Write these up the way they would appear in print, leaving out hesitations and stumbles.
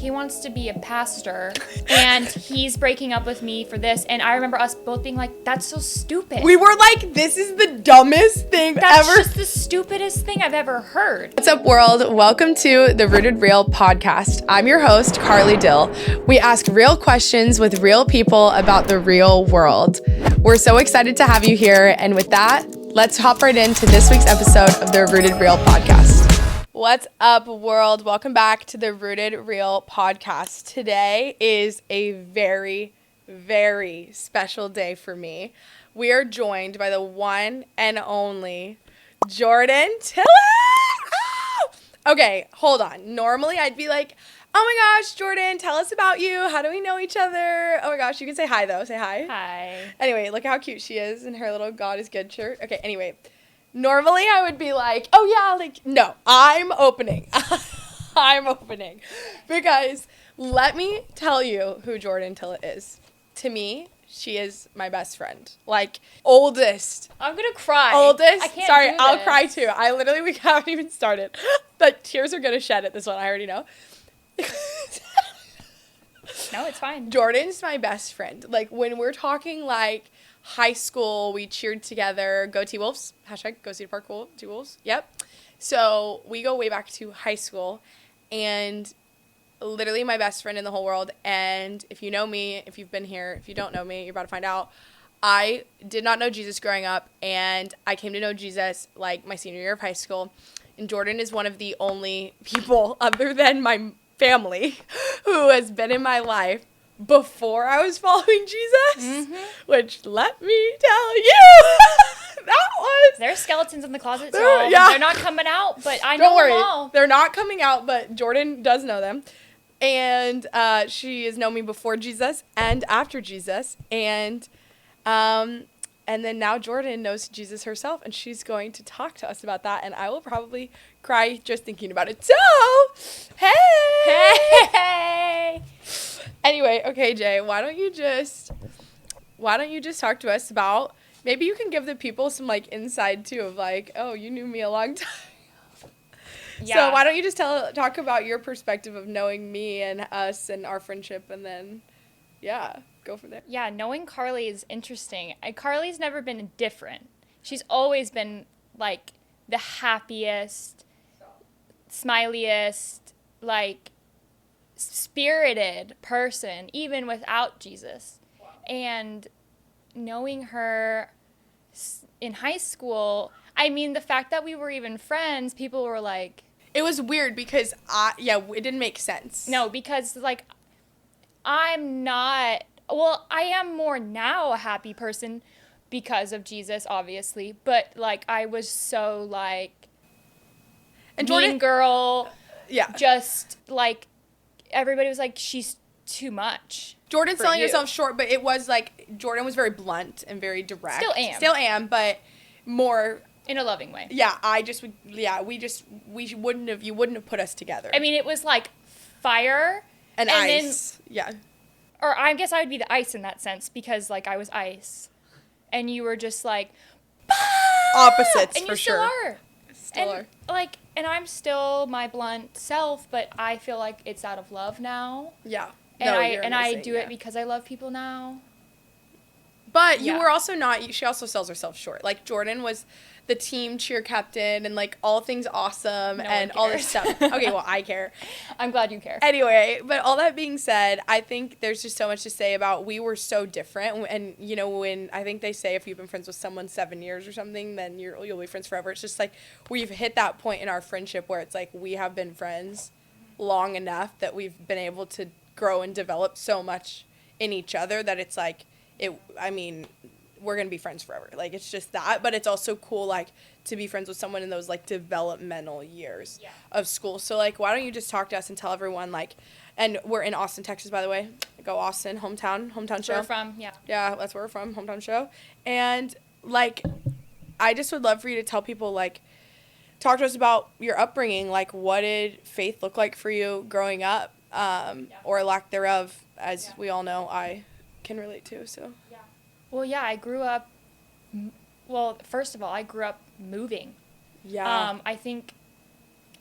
he wants to be a pastor and he's breaking up with me for this. And I remember us both being like, that's so stupid. We were like, this is the dumbest thing That's ever. just the stupidest thing I've ever heard. What's up, world? Welcome to the Rooted Real podcast. I'm your host, Carly Dill. We ask real questions with real people about the real world. We're so excited to have you here. And with that, let's hop right into this week's episode of the Rooted Real podcast. What's up, world? Welcome back to the Rooted Real podcast. Today is a very, very special day for me. We are joined by the one and only Jordan Tiller. Okay, hold on. Normally I'd be like, oh my gosh, Jordan, tell us about you. How do we know each other? Oh my gosh, you can say hi though. Say hi. Hi. Anyway, look how cute she is in her little God is Good shirt. Okay, anyway. Normally I would be like, oh yeah, like, no, I'm opening. I'm opening. Because let me tell you who Jordan Tiller is. To me, she is my best friend. Like, oldest. I'm going to cry. Oldest. I can't Sorry, do I'll this. cry too. We haven't even started. The tears are going to shed at this one. I already know. No, it's fine. Jordan's my best friend. Like, when we're talking, like, high school, we cheered together. Go T-Wolves. Hashtag go Cedar Park T-Wolves. Yep. So, we go way back to high school. And literally my best friend in the whole world. And if you know me, if you've been here, if you don't know me, you're about to find out. I did not know Jesus growing up. And I came to know Jesus, like, my senior year of high school. And Jordan is one of the only people, other than my family, who has been in my life before I was following Jesus, which, let me tell you, that was... There's skeletons in the closet, There- y'all. yeah. They're not coming out, but I know Don't worry, them all. they're not coming out, but Jordan does know them. And she has known me before Jesus and after Jesus. And then now Jordan knows Jesus herself, and she's going to talk to us about that. And I will probably cry just thinking about it. So, Hey! Anyway, okay, Jay, why don't you just talk to us about, maybe you can give the people some, like, inside, too, of, like, oh, you knew me a long time. Yeah. So why don't you just talk about your perspective of knowing me and us and our friendship, and then, yeah, go from there. Yeah, knowing Carly is interesting. Carly's never been different. She's always been, like, the happiest, smiliest, like, spirited person, even without Jesus. Wow. And knowing her in high school, I mean, the fact that we were even friends, people were like... It was weird because, it didn't make sense. No, because, like, I'm not... Well, I am more now a happy person because of Jesus, obviously. But, like, I was so, like, And mean Jordan, girl. yeah. Just, like, everybody was like, she's too much. Jordan's for selling you. herself short, but it was, like, Jordan was very blunt and very direct. Still am. But more... In a loving way. Yeah, you wouldn't have put us together. I mean, it was, like, fire. and ice. Or I guess I would be the ice in that sense because, like, I was ice. And you were just, like, Opposites, and for you sure. still are. And I'm still my blunt self, but I feel like it's out of love now. Yeah. And No, I you're amazing, do it because I love people now. But you Yeah. were also not, she also sells herself short. Like, Jordan was the team cheer captain and, like, all things awesome No and one all this cares. stuff. Okay, well, I care. I'm glad you care. Anyway, but all that being said, I think there's just so much to say about we were so different. And, you know, when I think they say if you've been friends with someone 7 years or something, then you'll be friends forever. It's just like we've hit that point in our friendship where it's like we have been friends long enough that we've been able to grow and develop so much in each other that it's like, we're going to be friends forever. Like, it's just that. But it's also cool, like, to be friends with someone in those, like, developmental years of school. So, like, why don't you just talk to us and tell everyone, like, and we're in Austin, Texas, by the way. Go Austin, hometown show. Where we're from, yeah. Yeah, that's where we're from, hometown show. And, like, I just would love for you to tell people, like, talk to us about your upbringing. Like, what did faith look like for you growing up, or lack thereof, as we all know I can relate to, so. Well, yeah, I grew up, first of all, I grew up moving. Yeah. I think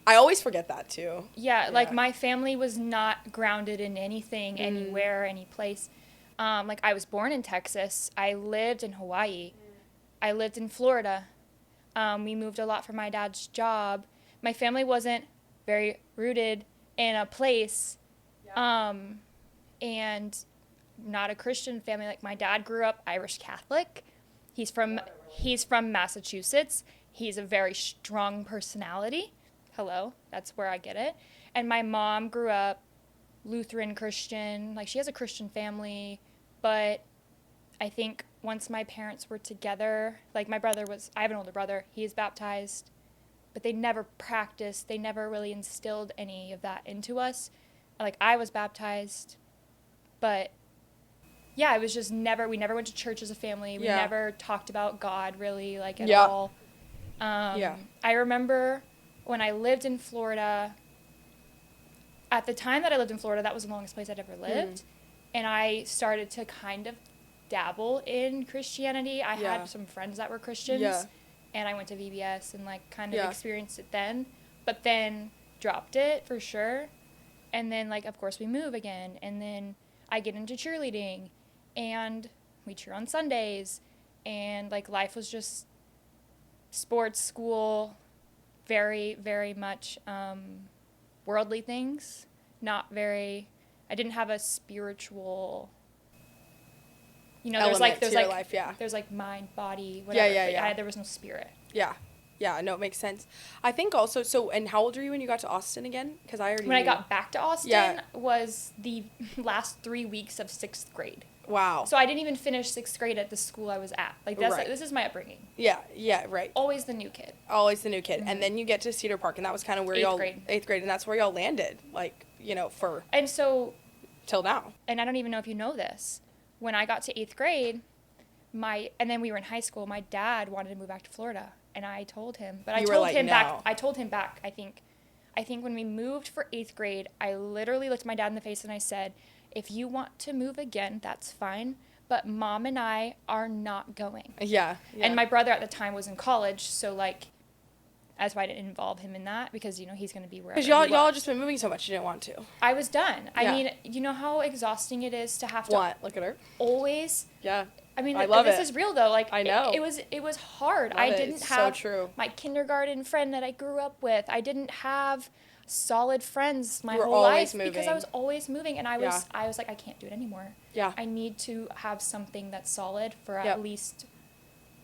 I always forget that too. Yeah, like Yeah. my family was not grounded in anything, anywhere, any place. Like I was born in Texas. I lived in Hawaii. I lived in Florida. We moved a lot for my dad's job. My family wasn't very rooted in a place, and not a Christian family. Like my dad grew up Irish Catholic. He's from Massachusetts. He's a very strong personality. Hello, that's where I get it. And my mom grew up Lutheran Christian. Like she has a Christian family, but I think once my parents were together, like I have an older brother, he is baptized, but they never practiced, they never really instilled any of that into us. Like I was baptized, but yeah, it was just we never went to church as a family. We Yeah. never talked about God really, like at Yeah. all. Yeah. I remember when I lived in Florida, at the time that I lived in Florida, that was the longest place I'd ever lived. And I started to kind of dabble in Christianity. I Yeah. had some friends that were Christians. Yeah. And I went to VBS and like kind of Yeah. experienced it then. But then dropped it for sure. And then like of course we move again. And then I get into cheerleading. And we cheer on Sundays. And like life was just sports, school, very, very much worldly things. I didn't have a spiritual, there's Element like, to there's your like, life, yeah. there's like mind, body, whatever. Yeah, but yeah. there was no spirit. Yeah. Yeah, no, it makes sense. I think also, and how old were you when you got to Austin again? Because I already When I knew. got back to Austin Yeah. was the last 3 weeks of 6th grade. Wow. So I didn't even finish 6th grade at the school I was at. Like Right. this is my upbringing. Yeah, right. Always the new kid. Always the new kid. And then you get to Cedar Park, and that was kind of where 8th y'all... grade. 8th grade, and that's where y'all landed, like, for... And so, till now. and I don't even know if you know this, when I got to 8th grade, and then we were in high school, my dad wanted to move back to Florida. And I told him, but I told him back, I think when we moved for 8th grade, I literally looked my dad in the face and I said, if you want to move again, that's fine. But Mom and I are not going. Yeah. And my brother at the time was in college. So like, that's why I didn't involve him in that because, he's going to be wherever Because he y'all was. just been moving so much, you didn't want to. I was done. Yeah. I mean, you know how exhausting it is to have to What? Look at her. always... Yeah. I mean, I love this it. is real though. Like I know. it was hard. Love I it. didn't It's have so true. my kindergarten friend that I grew up with. I didn't have solid friends my You were whole always life because I moving. was always moving, and I was like, I can't do it anymore. Yeah. I need to have something that's solid for Yep. at least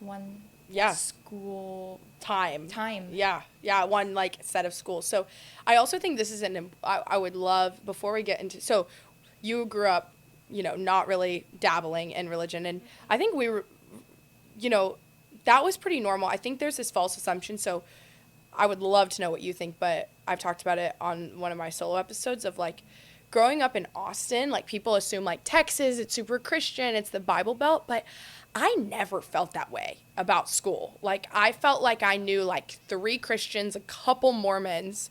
one Yeah. school Time. Yeah, one set of schools. So I also think this is I would love, before we get into, so you grew up, not really dabbling in religion, and I think we were, that was pretty normal. I think there's this false assumption, so I would love to know what you think, but I've talked about it on one of my solo episodes of growing up in Austin, people assume Texas, it's super Christian, it's the Bible Belt, but I never felt that way about school. I felt like I knew 3 Christians, a couple Mormons,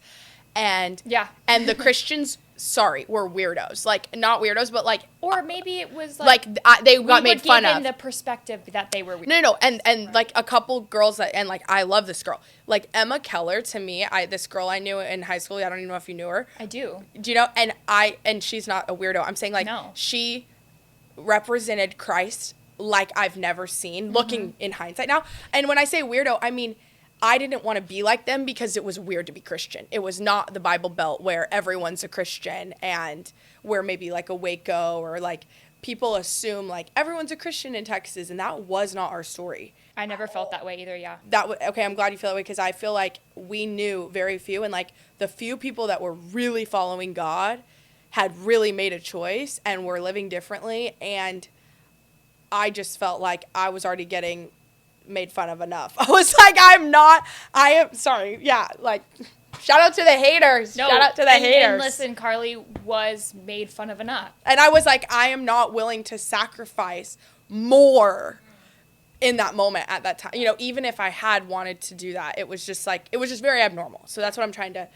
and Yeah. and the Christians, were weirdos. Not weirdos, but Or maybe it was they got made fun in of. the perspective that they were weird. No, and a couple girls and I love this girl. Emma Keller, to me, this girl I knew in high school, I don't even know if you knew her. I do. Do you know? And she's not a weirdo. I'm saying No. she represented Christ like I've never seen, looking in hindsight now. And when I say weirdo, I mean I didn't want to be like them because it was weird to be Christian. It was not the Bible Belt where everyone's a Christian and where maybe a Waco or people assume everyone's a Christian in Texas, and that was not our story. I never felt that way either. Yeah. Okay, I'm glad you feel that way because I feel like we knew very few, and the few people that were really following God had really made a choice and were living differently, and I just felt like I was already getting made fun of enough. I was like, I am sorry. Yeah, shout out to the haters. No, shout out to the haters. And listen, Carly was made fun of enough. And I was like, I am not willing to sacrifice more in that moment at that time. Even if I had wanted to do that, it was just very abnormal. So that's what I'm trying to.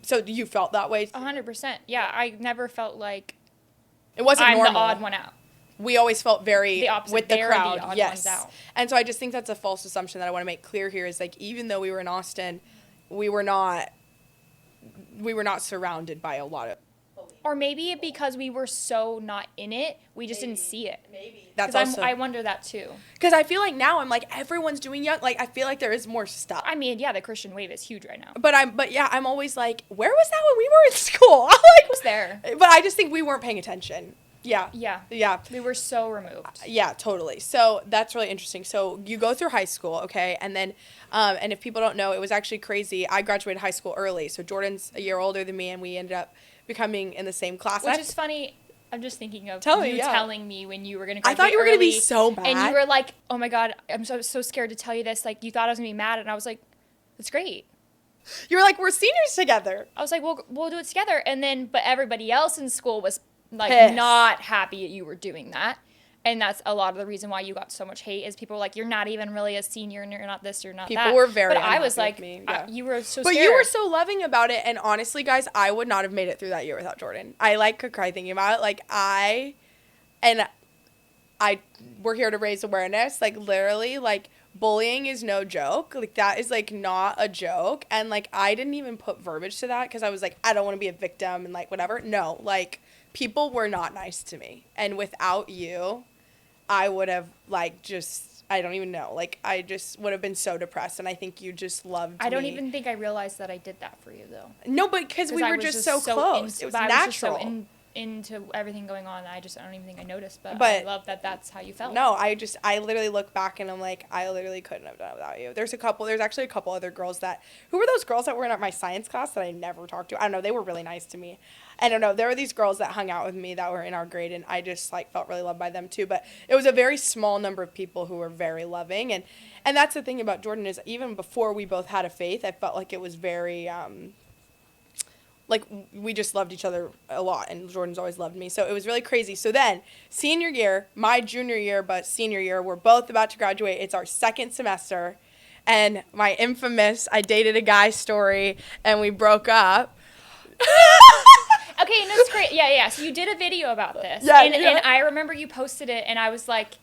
So you felt that way? 100%. Yeah, I never felt like It wasn't I'm normal. the odd one out. We always felt very The opposite. with the They're crowd. the odd Yes. ones out. And so I just think that's a false assumption that I want to make clear here is even though we were in Austin, we were not we were not surrounded by a lot of. Or maybe because we were so not in it, we just didn't see it. Maybe that's 'Cause also I wonder that too. because I feel like now I'm like everyone's doing young. Like I feel like there is more stuff. I mean, yeah, the Christian wave is huge right now. But yeah, I'm always like, where was that when we were in school? I'm I like, was there. but I just think we weren't paying attention. Yeah. Yeah. Yeah. We were so removed. Yeah, totally. So that's really interesting. So you go through high school, okay, and then, and if people don't know, it was actually crazy. I graduated high school early, so Jordan's a year older than me, and we ended up becoming in the same class. Which is funny. I'm just thinking of Tell me, you yeah. telling me when you were going to I graduate thought you were going to be early, so mad. and you were like, oh my God, I'm so scared to tell you this. Like, you thought I was going to be mad, and I was like, that's great. You were like, we're seniors together. I was like, we'll do it together. And then, but everybody else in school was like Pissed. not happy that you were doing that. And that's a lot of the reason why you got so much hate is people were like, you're not even really a senior and you're not this, you're not that. People were very But I was unhappy like, with me, yeah. you were so But scared. you were so loving about it, and honestly, guys, I would not have made it through that year without Jordan. I like could cry thinking about it. Like we're here to raise awareness. Like literally, like bullying is no joke. Like that is like not a joke. And like I didn't even put verbiage to that because I was like, I don't want to be a victim and like whatever. No, like people were not nice to me, and without you, I would have like just I don't even know. Like I just would have been so depressed, and I think you just loved I don't me. even think I realized that I did that for you though. No, but because we I were was just so close. It was but natural. I was just so into everything going on. I don't even think I noticed, but But- I love that that's how you felt. No, I literally look back and I'm like, I literally couldn't have done it without you. There's actually a couple other girls who were those girls that were in my science class that I never talked to? I don't know, they were really nice to me. I don't know, there were these girls that hung out with me that were in our grade, and I just like felt really loved by them too. But it was a very small number of people who were very loving, and that's the thing about Jordan is even before we both had a faith, I felt like it was very like we just loved each other a lot, and Jordan's always loved me. So it was really crazy. So then senior year, my junior year, but senior year, we're both about to graduate. It's our second semester, and my infamous I dated a guy story and we broke up. Okay, and it's great. Yeah. So you did a video about this. Yeah, and, yeah. and I remember you posted it, and I was like,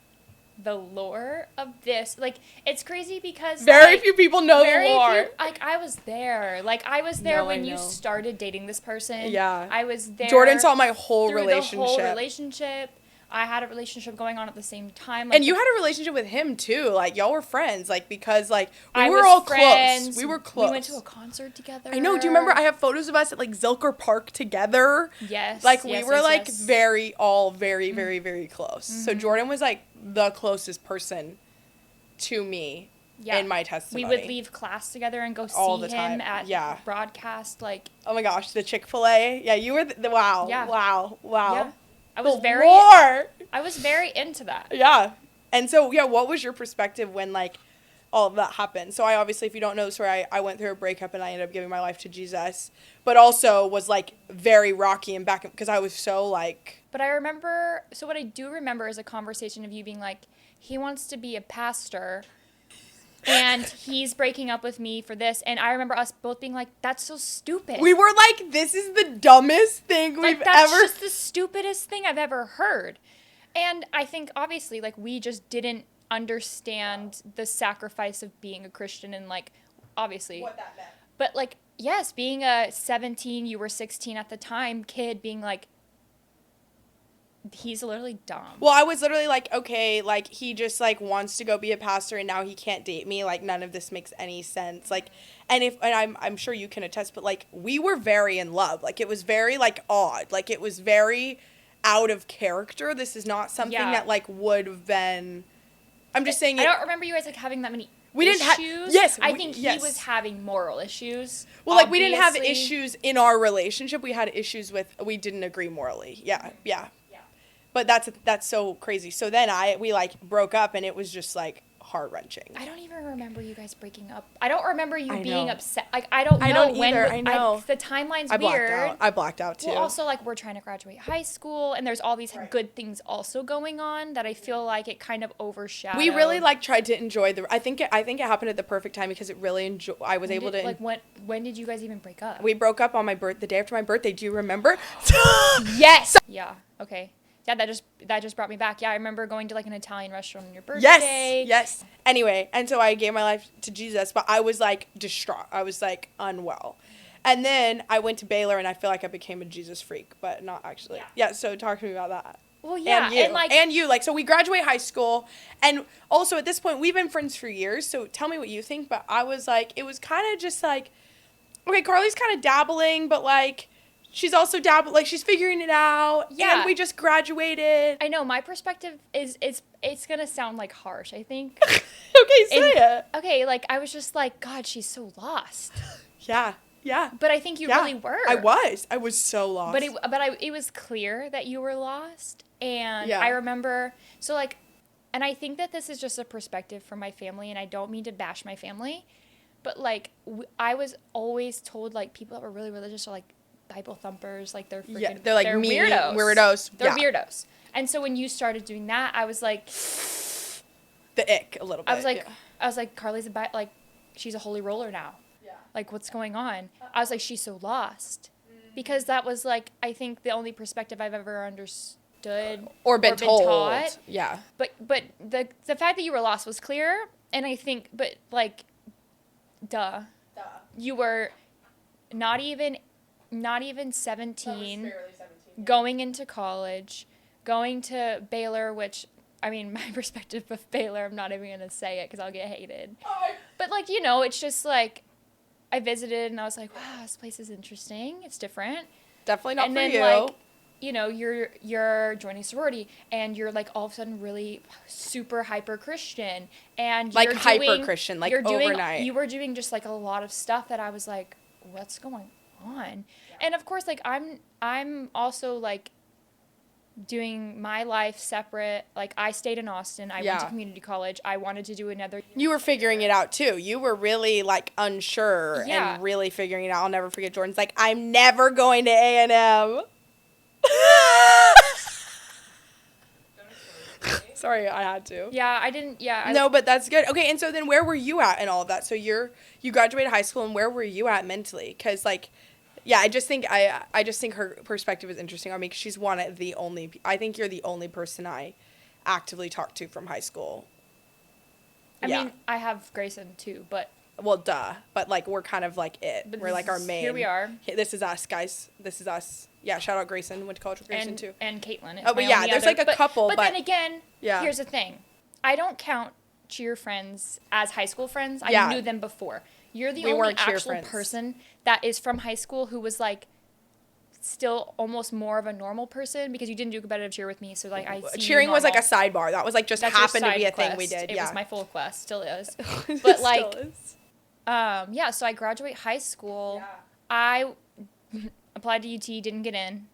the lore of this. Like, it's crazy because Very like, few people know the lore. Like, I was there. Like, I was there No, when I you know. started dating this person. Yeah. I was there. Jordan saw my whole through relationship. the whole relationship. I had a relationship going on at the same time. Like, And you had a relationship with him too. Like y'all were friends. Like because like we I were was all friends. close. We were close. We went to a concert together. I know. Do you remember? I have photos of us at like Zilker Park together. Yes. Like we yes, were yes, like yes. very very close. So Jordan was like the closest person to me Yeah. in my testimony. We would leave class together and go see All the him time. at Yeah. broadcast. Like, Oh my gosh, the Chick-fil-A. Yeah, you were the wow. Yeah. Wow. yeah, I The was very, lore. I was very into that. Yeah. And so, yeah, what was your perspective when, like, all of that happened? So, I obviously, if you don't know the story, I went through a breakup and I ended up giving my life to Jesus, but also was, like, very rocky and back because I was so, like... But I remember, so what I do remember is a conversation of you being like, he wants to be a pastor and he's breaking up with me for this. And I remember us both being like, that's so stupid. We were like, this is the dumbest thing like, we've that's ever... just the stupidest thing I've ever heard. And I think, obviously, like, we just didn't understand the sacrifice of being a Christian and, like, obviously. What that meant. But, like, yes, being a 17, you were 16 at the time, kid being like, he's literally dumb. Well, I was literally like, okay, like, he just, like, wants to go be a pastor and now he can't date me. Like, none of this makes any sense. Like, and I'm sure you can attest, but, like, we were very in love. Like, it was very, like, odd. Like, it was very out of character. This is not something Yeah. that, like, would have been... I'm just saying I it... don't remember you guys, like, having that many We didn't have- issues. yes, I we- think yes. he was having moral issues. Well, like, we didn't have obviously. issues in our relationship. We had issues with... We didn't agree morally. Yeah. Yeah. But that's so crazy. So then we, like, broke up, and it was just, like, heart-wrenching. I don't even remember you guys breaking up. I don't remember you I being know. upset. Like, I don't know I don't when. either. I know. The timeline's I blacked weird. out. I blacked out, too. Well, also, like, we're trying to graduate high school, and there's all these good things also going on that I feel like it kind of overshadowed. We really, like, tried to enjoy I think it happened at the perfect time because it really I was able to... Like, when did you guys even break up? We broke up on the day after my birthday. Do you remember? Yes! Yeah, okay. Yeah, that just brought me back. Yeah, I remember going to, like, an Italian restaurant on your birthday. Yes. Anyway, and so I gave my life to Jesus, but I was, like, distraught. I was, like, unwell. And then I went to Baylor, and I feel like I became a Jesus freak, but not actually. Yeah, so talk to me about that. Well, yeah, And you, like, so we graduate high school, and also at this point, we've been friends for years, so tell me what you think, but I was like, it was kind of just like, okay, Carly's kind of dabbling, but, like, she's also like, she's figuring it out, Yeah. and we just graduated. I know my perspective is it's gonna sound like harsh, I think. Okay, say it. Okay, like I was just like, God, she's so lost. Yeah. But I think you really were. I was so lost. But it was clear that you were lost, and Yeah. I remember so like, and I think that this is just a perspective from my family, and I don't mean to bash my family, but like I was always told like people that were really religious are like Bible thumpers, like they're freaking, they're like mean, weirdos. They're weirdos. And so when you started doing that, I was like, the ick a little bit. I was like, Carly's like, she's a holy roller now. Yeah. Like, what's going on? I was like, she's so lost. Because that was, like, I think the only perspective I've ever understood. Or been told. Taught. Yeah. But the fact that you were lost was clear. And I think, but, like, duh. You were not even 17, going into college, going to Baylor, which, I mean, my perspective of Baylor, I'm not even going to say it because I'll get hated. But, like, you know, it's just, like, I visited and I was like, wow, this place is interesting. It's different. Definitely not and for then, you. Like, you know, you're joining sorority and you're, like, all of a sudden really super hyper Christian. And like, you're hyper Christian, like, overnight. You were doing just, like, a lot of stuff that I was like, what's going on? Yeah. And, of course, like, I'm also, like, doing my life separate. Like, I stayed in Austin. I went to community college. I wanted to do another. You were figuring it out too. You were really like unsure and really figuring it out. I'll never forget Jordan's like, I'm never going to A&M. Sorry, I had to. Yeah, I didn't. Yeah. No, but that's good. Okay, and so then where were you at in all of that? So you graduated high school, and where were you at mentally? Because like, yeah, I just think her perspective is interesting. I mean, 'cause she's one of the only. I think you're the only person I actively talked to from high school. I mean, I have Grayson too, but. Well, duh. But like, we're kind of like it. But we're like our main. Here we are. This is us, guys. This is us. Yeah. Shout out Grayson. Went to college with Grayson too. And Caitlin. Oh, but yeah, there's like a couple. But then again, yeah. Here's the thing. I don't count cheer friends as high school friends. I knew them before. You're the only actual person that is from high school who was like still almost more of a normal person because you didn't do competitive cheer with me. So like cheering was like a sidebar. That was like just happened to be a thing we did. It was my full quest. Still is. But But like, yeah. So I graduate high school. Yeah. I applied to UT, didn't get in.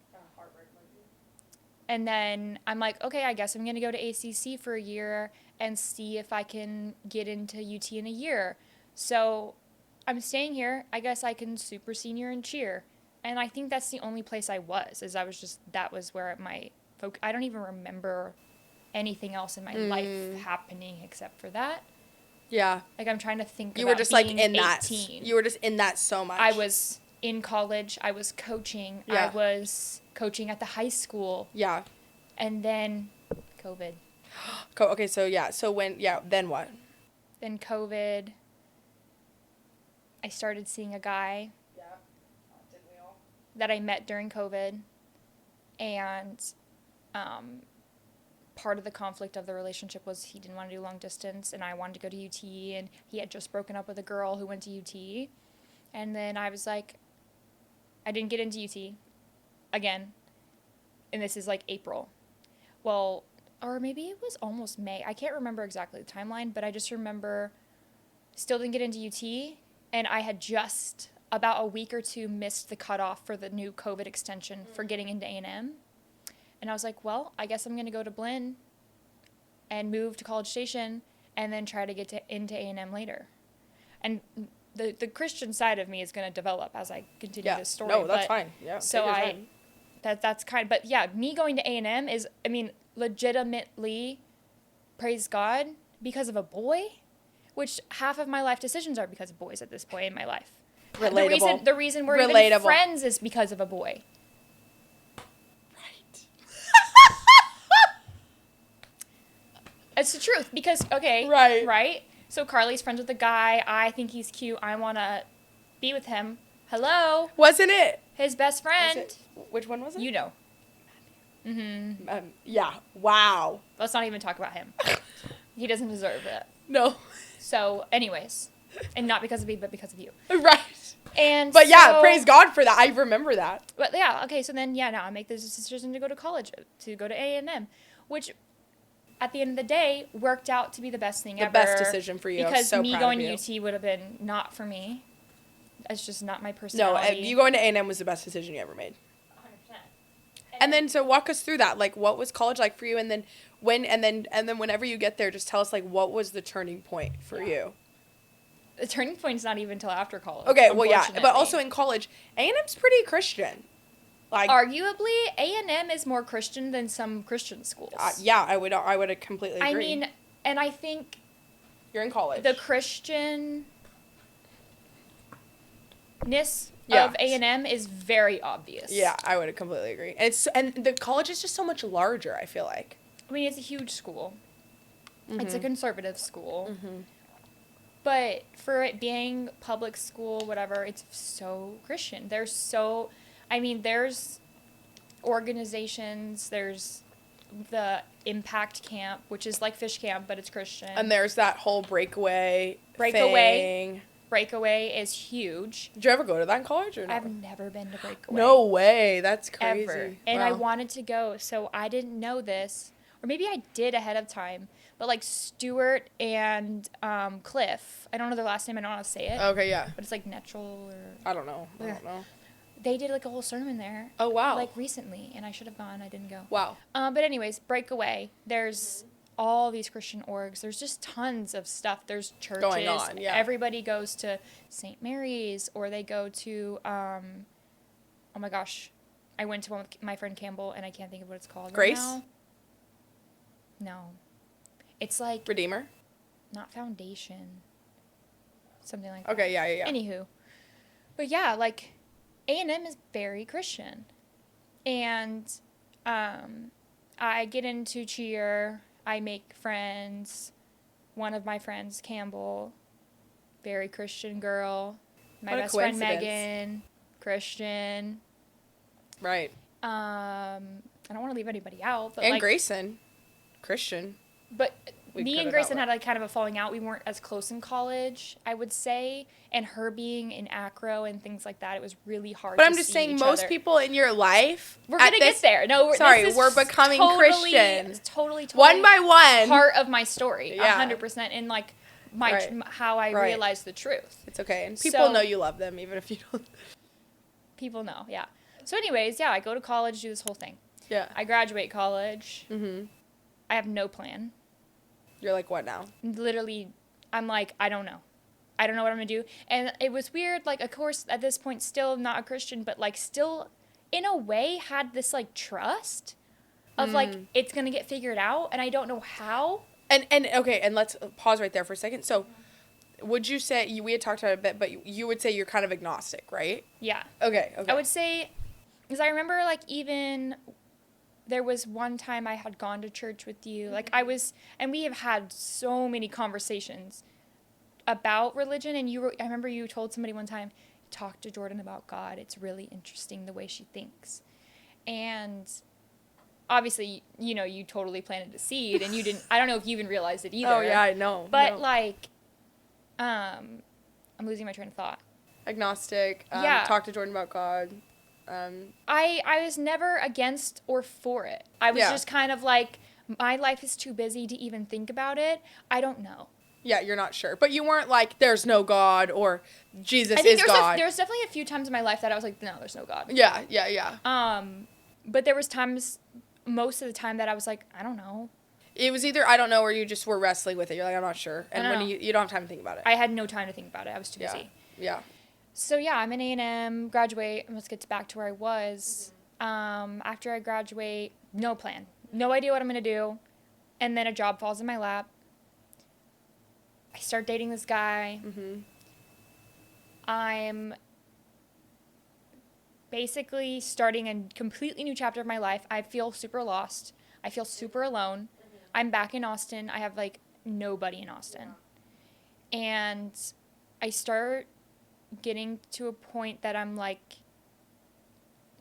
And then I'm like, okay, I guess I'm going to go to ACC for a year and see if I can get into UT in a year. So I'm staying here. I guess I can super senior in cheer. And I think that's the only place I was, that was where my focus, I don't even remember anything else in my life happening except for that. Yeah. Like, I'm trying to think you were just like in 18. that. You were just in that so much. I was in college. I was coaching. Yeah. I was coaching at the high school. Yeah. And then COVID. Okay, so yeah. So then what? Then COVID. I started seeing a guy. Yeah. Didn't we all? That I met during COVID. And part of the conflict of the relationship was he didn't want to do long distance and I wanted to go to UT, and he had just broken up with a girl who went to UT. And then I was like, I didn't get into UT again. And this is like April. Well, or maybe it was almost May. I can't remember exactly the timeline, but I just remember still didn't get into UT. And I had just about a week or two missed the cutoff for the new COVID extension for getting into A&M. And I was like, well, I guess I'm going to go to Blinn and move to College Station and then try to get into A&M later. And the Christian side of me is going to develop as I continue this story. No, that's fine. Yeah. So that's kind of, but yeah, me going to A&M is, I mean, legitimately, praise God, because of a boy, which half of my life decisions are because of boys at this point in my life. Relatable. The reason we're even friends is because of a boy. Right. It's the truth because, okay. Right. Right? So Carly's friends with the guy. I think he's cute. I want to be with him. Hello, Wasn't it? his best Was friend. it? Which one was it? You know. Mm-hmm. Yeah. Wow. Let's not even talk about him. He doesn't deserve it. No. So, anyways, and not because of me, but because of you. Right. And But yeah, so- praise God for that. I remember that. But yeah, okay. So then, yeah, now I make this decision to go to college, to go to A&M, which, at the end of the day, worked out to be the best thing The ever. best decision for you. I'm Because so me proud going of you. to UT would have been not for me. It's just not my No, personality. you going to A&M was the best decision you ever made. 100%. And then so walk us through that. Like, what was college like for you? And then whenever you get there, just tell us like what was the turning point for you. The turning point's not even until after college. Okay, well yeah, but unfortunately. also in college, A&M's pretty Christian. Like, Arguably, A&M is more Christian than some Christian schools. yeah, I would completely agree. I mean, and I think you're in college. the Christian-ness Yeah. of A&M is very obvious. Yeah, I would completely agree. And the college is just so much larger, I feel like. I mean, it's a huge school. Mm-hmm. It's a conservative school. But for it being public school, whatever, it's so Christian. There's organizations, there's the Impact Camp, which is like Fish Camp, but it's Christian. And there's that whole breakaway thing. Breakaway is huge. Did you ever go to that in college or no? I've never been to Breakaway. No way. That's crazy. Ever. And I Wow. wanted to go, so I didn't know this. Or maybe I did ahead of time. But like Stuart and Cliff, I don't know their last name, I don't know how to say it. Okay, yeah. But it's like Netchel or... I don't know. They did like a whole sermon there. Oh, wow. Like recently, and I should have gone. I didn't go. Wow. But anyways, Breakaway. There's all these Christian orgs. There's just tons of stuff. There's churches. Going on, yeah. Everybody goes to St. Mary's, or they go to, oh my gosh. I went to one with my friend Campbell, and I can't think of what it's called Grace? right now. No. It's like, Redeemer? not Foundation. Something like that. Okay, yeah. Anywho. But yeah, like, A&M is very Christian. And I get into cheer. I make friends. One of my friends, Campbell, very Christian girl. My What a best friend, coincidence. Megan, Christian. Right. I don't want to leave anybody out. But And like, Grayson. Christian. But We'd me put and it that Grayson way. had like kind of a falling out. We weren't as close in college, I would say. And her being in acro and things like that, it was really hard But to I'm just see saying, each most other. people in your life. We're at going to this- get there. No, Sorry, this is we're becoming totally, Christian. Totally. One by one. Part of my story, Yeah. 100%. And like Right. how I Right. realized the truth. It's okay. And people So- know you love them, even if you don't. People know, yeah. So anyways, yeah, I go to college, do this whole thing. Yeah. I graduate college. Mm-hmm. I have no plan. You're like, what now? Literally, I'm like, I don't know. I don't know what I'm going to do. And it was weird. Like, of course, at this point, still not a Christian, but like still, in a way, had this like trust of like, it's going to get figured out. And I don't know how. And okay, and let's pause right there for a second. So, would you say we had talked about it a bit, but you would say you're kind of agnostic, right? Yeah. Okay. I would say, because I remember like even there was one time I had gone to church with you. Like I was, and we have had so many conversations about religion. And I remember you told somebody one time, talk to Jordan about God. It's really interesting the way she thinks. And obviously, you totally planted a seed, and you didn't. I don't know if you even realized it either. Oh yeah, I know. But no. like, I'm losing my train of thought. Agnostic. Yeah. Talk to Jordan about God. I was never against or for it. I was Yeah. just kind of like, my life is too busy to even think about it. I don't know. Yeah, you're not sure, but you weren't like, "There's no God" or "Jesus I think is God." there's definitely a few times in my life that I was like, no, there's no God. Yeah. But there was times, most of the time, that I was like, I don't know. It was either I don't know, or you just were wrestling with it. You're like, I'm not sure, and I when know. you don't have time to think about it. I had no time to think about it. I was too yeah. busy. Yeah. So yeah, I'm in A&M, graduate, and let's get back to where I was. After I graduate, no plan. No idea what I'm going to do. And then a job falls in my lap. I start dating this guy. Mm-hmm. I'm basically starting a completely new chapter of my life. I feel super lost. I feel super alone. I'm back in Austin. I have like nobody in Austin. And I start getting to a point that I'm like,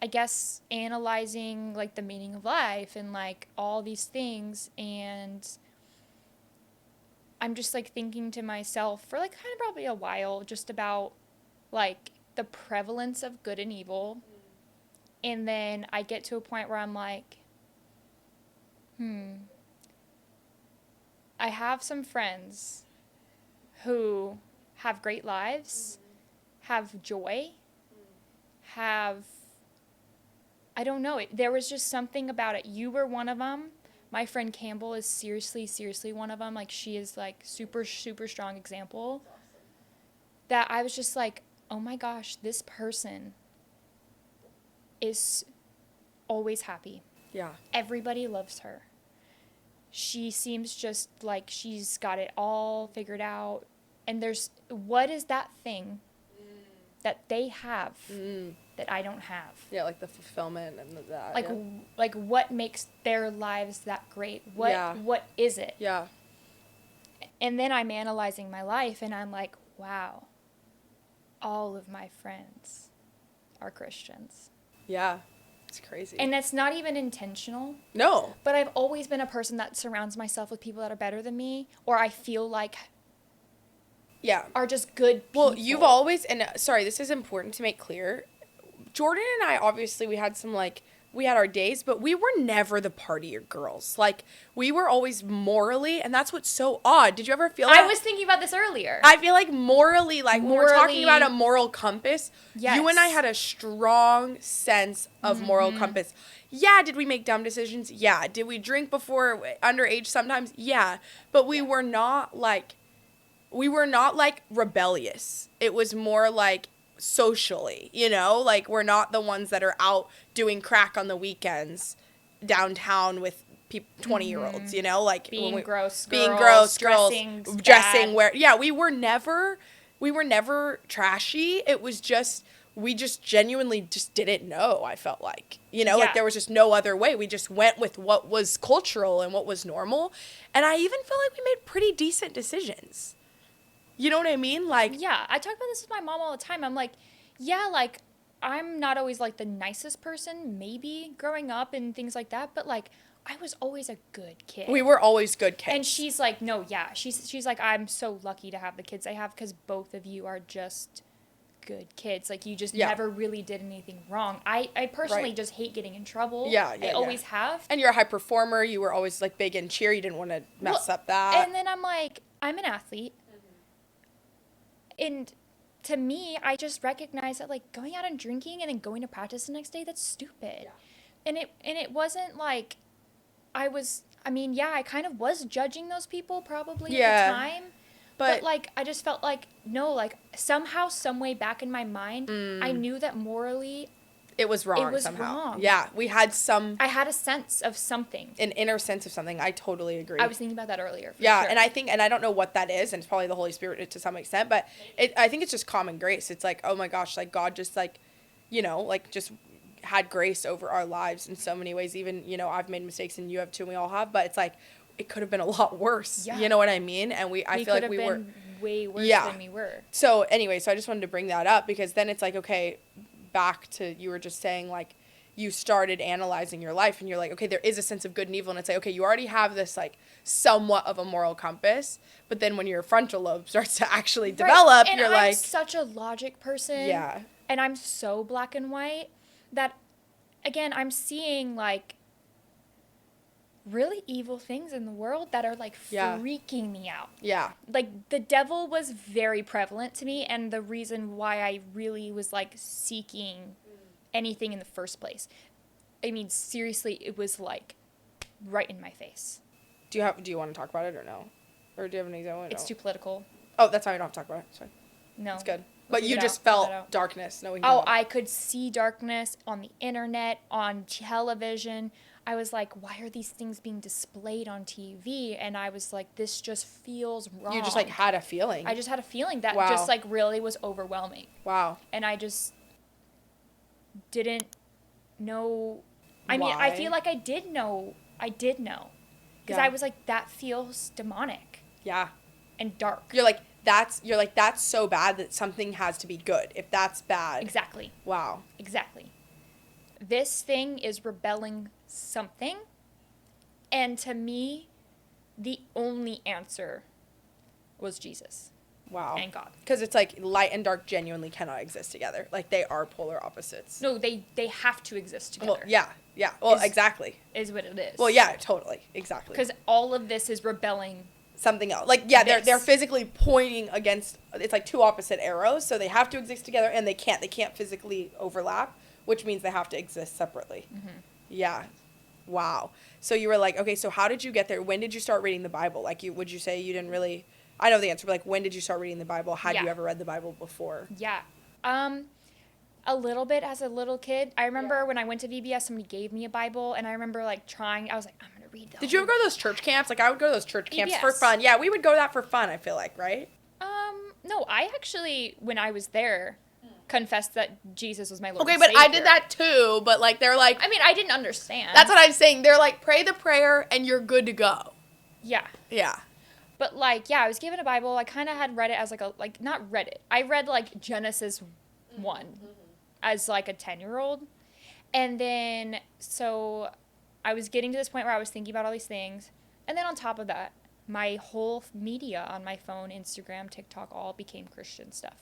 I guess, analyzing like the meaning of life and like all these things, and I'm just like thinking to myself for like kind of probably a while just about like the prevalence of good and evil. And then I get to a point where I'm like, I have some friends who have great lives, have joy, have, I don't know, there was just something about it. You were one of them. My friend Campbell is seriously one of them. Like, she is like super strong example. That I was just like, oh my gosh, this person is always happy. Yeah. Everybody loves her. She seems just like she's got it all figured out. And what is that thing that they have that I don't have? Yeah, like the fulfillment and that. Like, yeah. like what makes their lives that great? What is it? Yeah. And then I'm analyzing my life and I'm like, wow, all of my friends are Christians. Yeah. It's crazy. And that's not even intentional. No. But I've always been a person that surrounds myself with people that are better than me, or I feel like Yeah. are just good people. Well, you've always, and sorry, this is important to make clear. Jordan and I, obviously, we had our days, but we were never the partier girls. Like, we were always morally, and that's what's so odd. Did you ever feel that? I was thinking about this earlier. I feel like morally, like, when we're talking about a moral compass, Yes. you and I had a strong sense of moral compass. Yeah, did we make dumb decisions? Yeah. Did we drink before underage sometimes? Yeah. But we were not, like, rebellious. It was more, like, socially, you know? Like, we're not the ones that are out doing crack on the weekends downtown with 20-year-olds, you know? Like, being gross girls, dressing where, yeah, we were never trashy. It was just, we just genuinely just didn't know, I felt like. You know, like, there was just no other way. We just went with what was cultural and what was normal. And I even feel like we made pretty decent decisions. You know what I mean? Like, yeah, I talk about this with my mom all the time. I'm like, yeah, like, I'm not always, like, the nicest person, maybe, growing up and things like that, but, like, I was always a good kid. we were always good kids. And she's like, no, yeah. She's like, I'm so lucky to have the kids I have because both of you are just good kids. Like, you just never really did anything wrong. I personally just hate getting in trouble. Yeah, I always have. And you're a high performer. You were always, like, big in cheer. You didn't want to mess up that. And then I'm like, I'm an athlete. And to me, I just recognize that, like, going out and drinking and then going to practice the next day, that's stupid. And it wasn't like I kind of was judging those people probably at the time. But like, I just felt like, no, like, somehow, some way back in my mind, I knew that morally it was wrong somehow. Yeah, I had a sense of something. An inner sense of something. I totally agree. I was thinking about that earlier. For sure. And I don't know what that is, and it's probably the Holy Spirit to some extent, but I think it's just common grace. It's like, oh my gosh, like, God just, like, you know, like, just had grace over our lives in so many ways. Even, you know, I've made mistakes and you have too, and we all have, but it's like, it could have been a lot worse. Yeah. You know what I mean? And I feel like we were way worse than we were. So anyway, I just wanted to bring that up because then it's like, okay, back to, you were just saying, like, you started analyzing your life and you're like, okay, there is a sense of good and evil. And it's like, okay, you already have this, like, somewhat of a moral compass. But then when your frontal lobe starts to actually develop, and you're I'm like. Such a logic person. Yeah. And I'm so black and white that, again, I'm seeing, like, really evil things in the world that are, like, freaking me out. Yeah. Like, the devil was very prevalent to me, and the reason why I really was, like, seeking anything in the first place. I mean, seriously, it was, like, right in my face. Do you want to talk about it or no? Or do you have an example? It's too political. Oh, that's fine. We don't have to talk about it. Sorry. No. It's good. But you just felt darkness. I could see darkness on the internet, on television. I was like, why are these things being displayed on TV? And I was like, this just feels wrong. You just, like, had a feeling. I just had a feeling that just, like, really was overwhelming. Wow. And I just didn't know. I mean, Why? I feel like I did know. Because I was like, that feels demonic. Yeah. And dark. You're like, you're like, that's so bad that something has to be good. If that's bad. Exactly. Wow. Exactly. This thing is rebelling something. And to me, the only answer was Jesus Wow. and God. Because it's like light and dark genuinely cannot exist together. Like, they are polar opposites. No, they have to exist together. Well, yeah. Yeah. Well, Is- exactly. Is what it is. Well, yeah, totally. Exactly. Because all of this is rebelling. Something else. Like, yeah, they're This. physically pointing against, it's like two opposite arrows, so they have to exist together, and they can't physically overlap, which means they have to exist separately. Mm-hmm. Yeah. Wow. So you were like, okay, so how did you get there? When did you start reading the Bible? Like, would you say you didn't really, I know the answer, but like, when did you start reading the Bible? Had you Yeah. ever read the Bible before? Yeah. A little bit as a little kid. I remember when I went to VBS, somebody gave me a Bible, and I remember like trying. I was like, I'm gonna read the. Did you ever go to those church camps? Like, I would go to those church camps for VBS. fun. Yeah, we would go to that for fun, I feel like, right? No, I actually, when I was there, confessed that Jesus was my Lord. Okay, and but I Savior. did that too, but like, they're like, I mean, I didn't understand. that's what I'm saying. They're like, pray the prayer and you're good to go. Yeah. Yeah. But like, yeah, I was given a Bible. I kind of had read it as not read it. I read like Genesis 1 as like a 10-year-old. And then, so I was getting to this point where I was thinking about all these things. And then on top of that, my whole media on my phone, Instagram, TikTok, all became Christian stuff.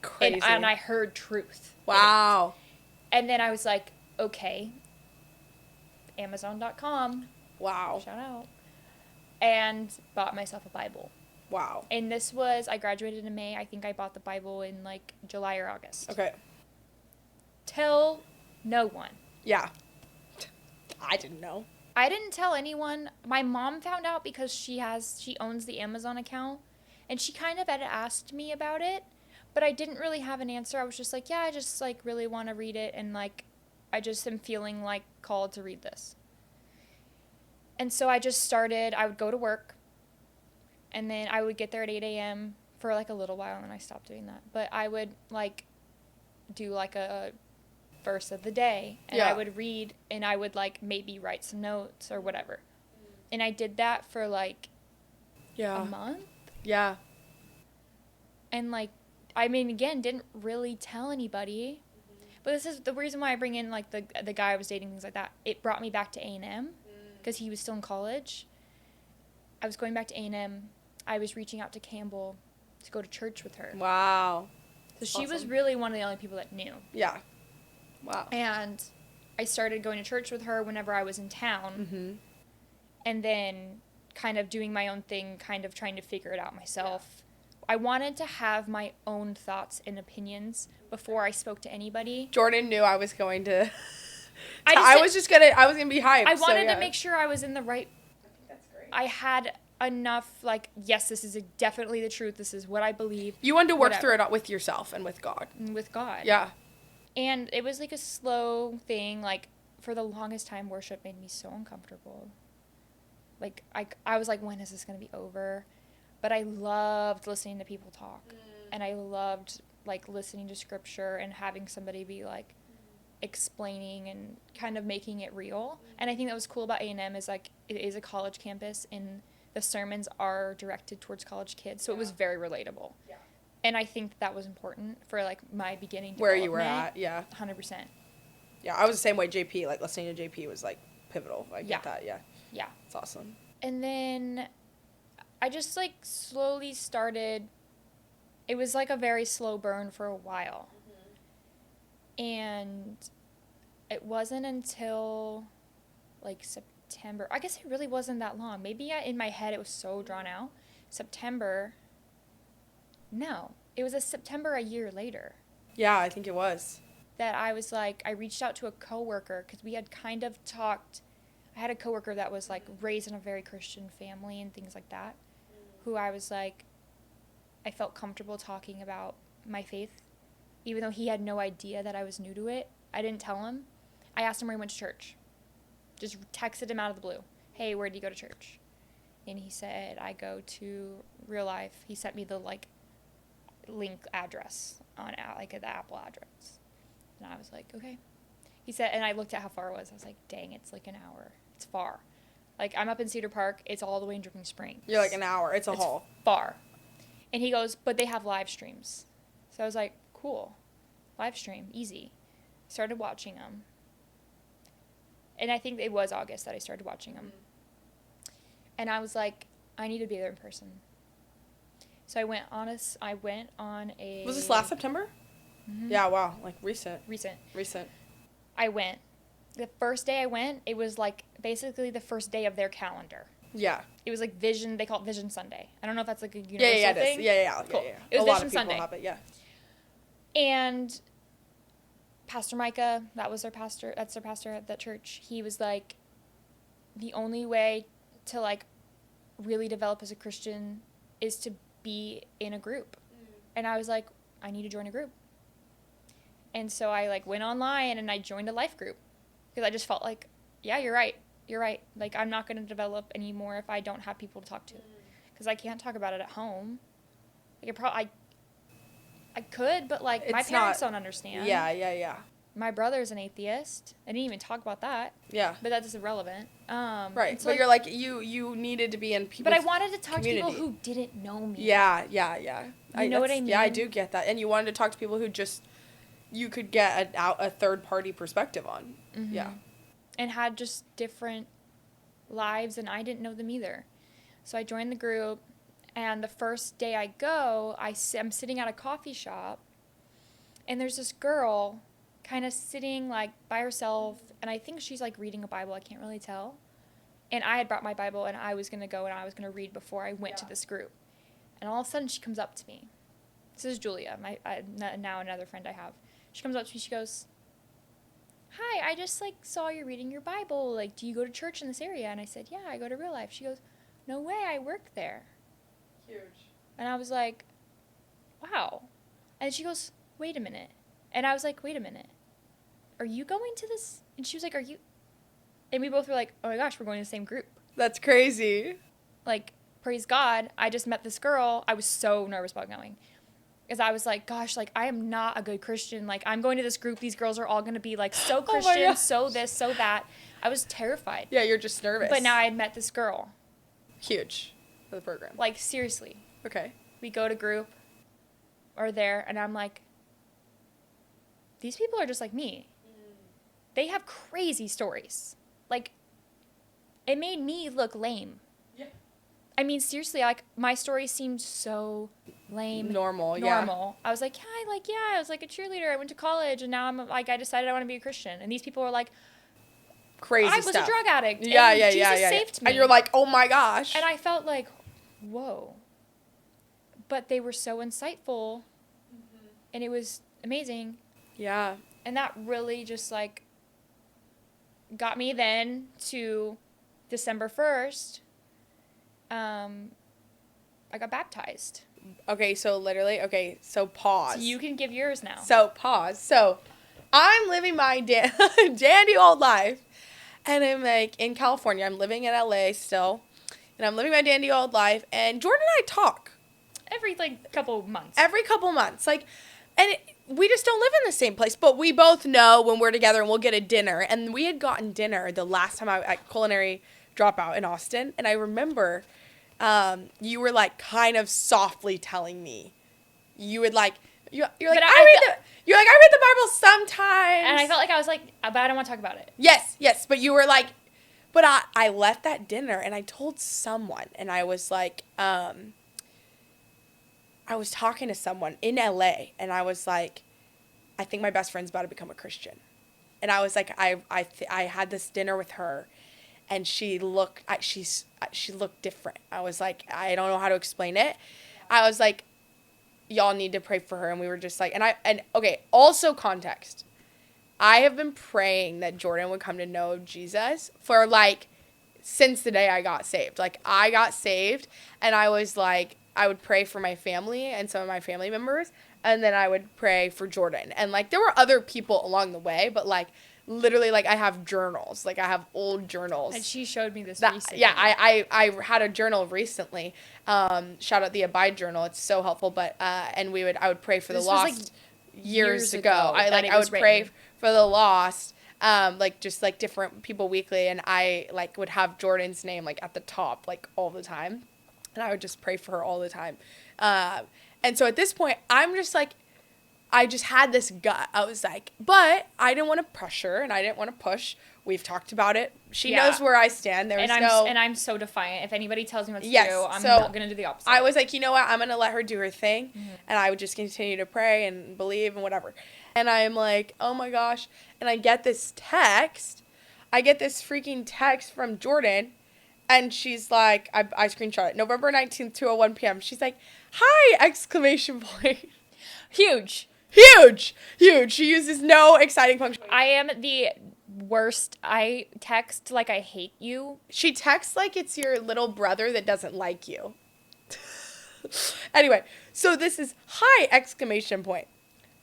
Crazy. And I heard truth. in it. Wow. And then I was like, okay, Amazon.com, Wow. shout out, and bought myself a Bible. Wow. And I graduated in May. I think I bought the Bible in like July or August. Okay. Tell no one. Yeah. I didn't know. I didn't tell anyone. My mom found out because she owns the Amazon account, and she kind of had asked me about it, but I didn't really have an answer. I was just like, yeah, I just like really want to read it, and like I just am feeling like called to read this. And so I just started. I would go to work, and then I would get there at 8 a.m. for like a little while, and then I stopped doing that. But I would like do like a verse of the day, and Yeah. I would read, and I would like maybe write some notes or whatever. And I did that for like Yeah. a month, Yeah. and like I mean, again, didn't really tell anybody. But this is the reason why I bring in like the guy I was dating, things like that. It brought me back to A&M because he was still in college. I was going back to A&M. I was reaching out to Campbell to go to church with her. Wow. So she was Awesome. really one of the only people that knew. Yeah. Wow. And I started going to church with her whenever I was in town. Mm-hmm. And then kind of doing my own thing, kind of trying to figure it out myself. I wanted to have my own thoughts and opinions before I spoke to anybody. Jordan knew I was going to. I was gonna be hyped. I wanted so, yeah. to make sure I was in the right. I think that's great. I had enough, like, yes, this is definitely the truth. This is what I believe You wanted to work whatever. through it with yourself and with God. with God. Yeah. And it was like a slow thing. Like, for the longest time, worship made me so uncomfortable. Like, I was like, when is this going to be over? But I loved listening to people talk. And I loved, like, listening to scripture and having somebody be, like, explaining and kind of making it real. And I think that was cool about A&M is, like, it is a college campus, and the sermons are directed towards college kids. So it was very relatable. Yeah. And I think that was important for, like, my beginning Where you were development. at, yeah. 100%. Yeah, I was the same way. JP, like, listening to JP was, like, pivotal. I get Yeah. that, yeah. Yeah. It's awesome. And then I just like slowly started. It was like a very slow burn for a while. And it wasn't until like September. I guess it really wasn't that long. Maybe in my head it was so drawn out. September. No, it was September a year later Yeah, I think it was. that I was like, I reached out to a coworker because we had kind of talked. I had a coworker that was like raised in a very Christian family and things like that, who I was like, I felt comfortable talking about my faith, even though he had no idea that I was new to it. I didn't tell him. I asked him where he went to church. Just texted him out of the blue. Hey, where do you go to church? And he said, I go to Real Life. He sent me the like link address on like the Apple address. And I was like, okay. He said, and I looked at how far it was. I was like, dang, it's like an hour. It's far. Like, I'm up in Cedar Park. It's all the way in Dripping Springs. You're like an hour. It's a It's haul. far. And he goes, but they have live streams. So I was like, cool. Live stream, easy. Started watching them. And I think it was August that I started watching them. And I was like, I need to be there in person. So I went on a... Was this last September? Mm-hmm. Yeah, wow. Like, recent. I went. The first day I went, it was like basically the first day of their calendar. Yeah. It was like Vision, they call it Vision Sunday. I don't know if that's like a universal Yeah, thing. yeah. Cool. Yeah. It was a lot Vision of people Sunday. have it, yeah. And Pastor Micah, that's their pastor at that church. He was like, the only way to like really develop as a Christian is to be in a group. And I was like, I need to join a group. And so I like went online and I joined a life group because I just felt like, yeah, you're right. Like, I'm not going to develop anymore if I don't have people to talk to, because I can't talk about it at home. Like, I could, but like my parents don't understand. Yeah. My brother's an atheist. I didn't even talk about that. Yeah. But that's irrelevant. Right. So But you're like, you needed to be in people's But I wanted to talk community. to people who didn't know me. Yeah. You know what I mean? Yeah, I do get that. And you wanted to talk to people who just, you could get a third-party perspective on. Mm-hmm. Yeah. And had just different lives, and I didn't know them either. So I joined the group, and the first day I go, I'm sitting at a coffee shop, and there's this girl kind of sitting like by herself, and I think she's like reading a Bible. I can't really tell. And I had brought my Bible, and I was going to go and I was going to read before I went to this group. And all of a sudden, she comes up to me. This is Julia, now another friend I have. She comes up to me, she goes, hi, I just, like, saw you reading your Bible. Like, do you go to church in this area? And I said, yeah, I go to Real Life. She goes, no way, I work there. Huge. And I was like, wow. And she goes, wait a minute. And I was like, wait a minute. Are you going to this? And she was like, are you? And we both were like, oh my gosh, we're going to the same group. That's crazy. Like, praise God, I just met this girl. I was so nervous about going. Because I was like, gosh, like, I am not a good Christian. Like, I'm going to this group. These girls are all going to be, like, so Christian, so this, so that. I was terrified. Yeah, you're just nervous. But now I had met this girl. Huge for the program. Like, seriously. Okay. We go to group or there, and I'm like, these people are just like me. They have crazy stories. Like, it made me look lame. Yeah. I mean, seriously, like, my story seemed so lame. Normal, yeah. I was like, I was like a cheerleader. I went to college, and now I'm like, I decided I want to be a Christian. And these people were like, crazy I was stuff. a drug addict. Yeah, and yeah, Jesus yeah. saved me. And you're like, oh my gosh. And I felt like, whoa. But they were so insightful, and it was amazing. Yeah. And that really just, like, got me then to December 1st. I got baptized. Okay, so pause. So you can give yours now. So pause. So I'm living my dandy old life, and I'm like in California. I'm living in LA still, and I'm living my dandy old life. And Jordan and I talk Every, like, couple months. every couple months, like, and we just don't live in the same place. But we both know when we're together, and we'll get a dinner. And we had gotten dinner the last time I at Culinary Dropout in Austin, and I remember. You were like kind of softly telling me, you would like, you're like, I read the Bible sometimes. And I felt like I was like, but I don't want to talk about it. Yes. But you were like, but I left that dinner and I told someone, and I was like, I was talking to someone in LA, and I was like, I think my best friend's about to become a Christian. And I was like, I had this dinner with her, and she looked different. I was like, I don't know how to explain it. I was like, y'all need to pray for her. And we were just like, okay, also context. I have been praying that Jordan would come to know Jesus for like, since the day I got saved. Like, I got saved, and I was like, I would pray for my family and some of my family members, and then I would pray for Jordan. And like, there were other people along the way, but like, literally, like, I have journals. Like, I have old journals. And she showed me this recently. Yeah, I had a journal recently. Shout out the Abide journal. It's so helpful. But and I would pray for the lost years ago. I would pray for the lost. Like, just like different people weekly, and I like would have Jordan's name like at the top like all the time. and I would just pray for her all the time. And so at this point, I'm just like, I just had this gut. I was like, but I didn't want to pressure and I didn't want to push. We've talked about it. She knows where I stand. I'm so defiant. If anybody tells me what to do, I'm not going to do the opposite. I was like, you know what? I'm going to let her do her thing. And I would just continue to pray and believe and whatever. And I'm like, oh my gosh. And I get this text. I get this freaking text from Jordan. And she's like, I screenshot it. November 19th, 2:01 p.m. She's like, hi! Exclamation point. Huge. Huge. Huge. She uses no exciting punctuation. I am the worst. I text like I hate you. She texts like it's your little brother that doesn't like you. Anyway, so this is hi! Exclamation point.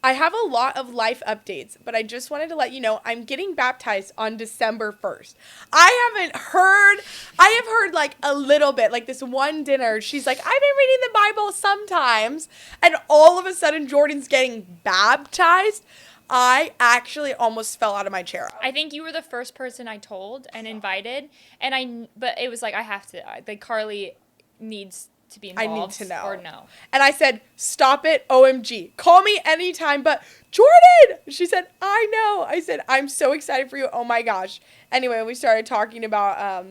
I have a lot of life updates, but I just wanted to let you know I'm getting baptized on December 1st. I have heard like a little bit, like this one dinner. She's like, I've been reading the Bible sometimes. And all of a sudden, Jordan's getting baptized. I actually almost fell out of my chair. I think you were the first person I told and invited. But it was like, I have to, like Carly needs to be involved. I need to know. Or no. And I said, stop it, OMG. Call me anytime, but Jordan! She said, I know. I said, I'm so excited for you. Oh my gosh. Anyway, we started talking about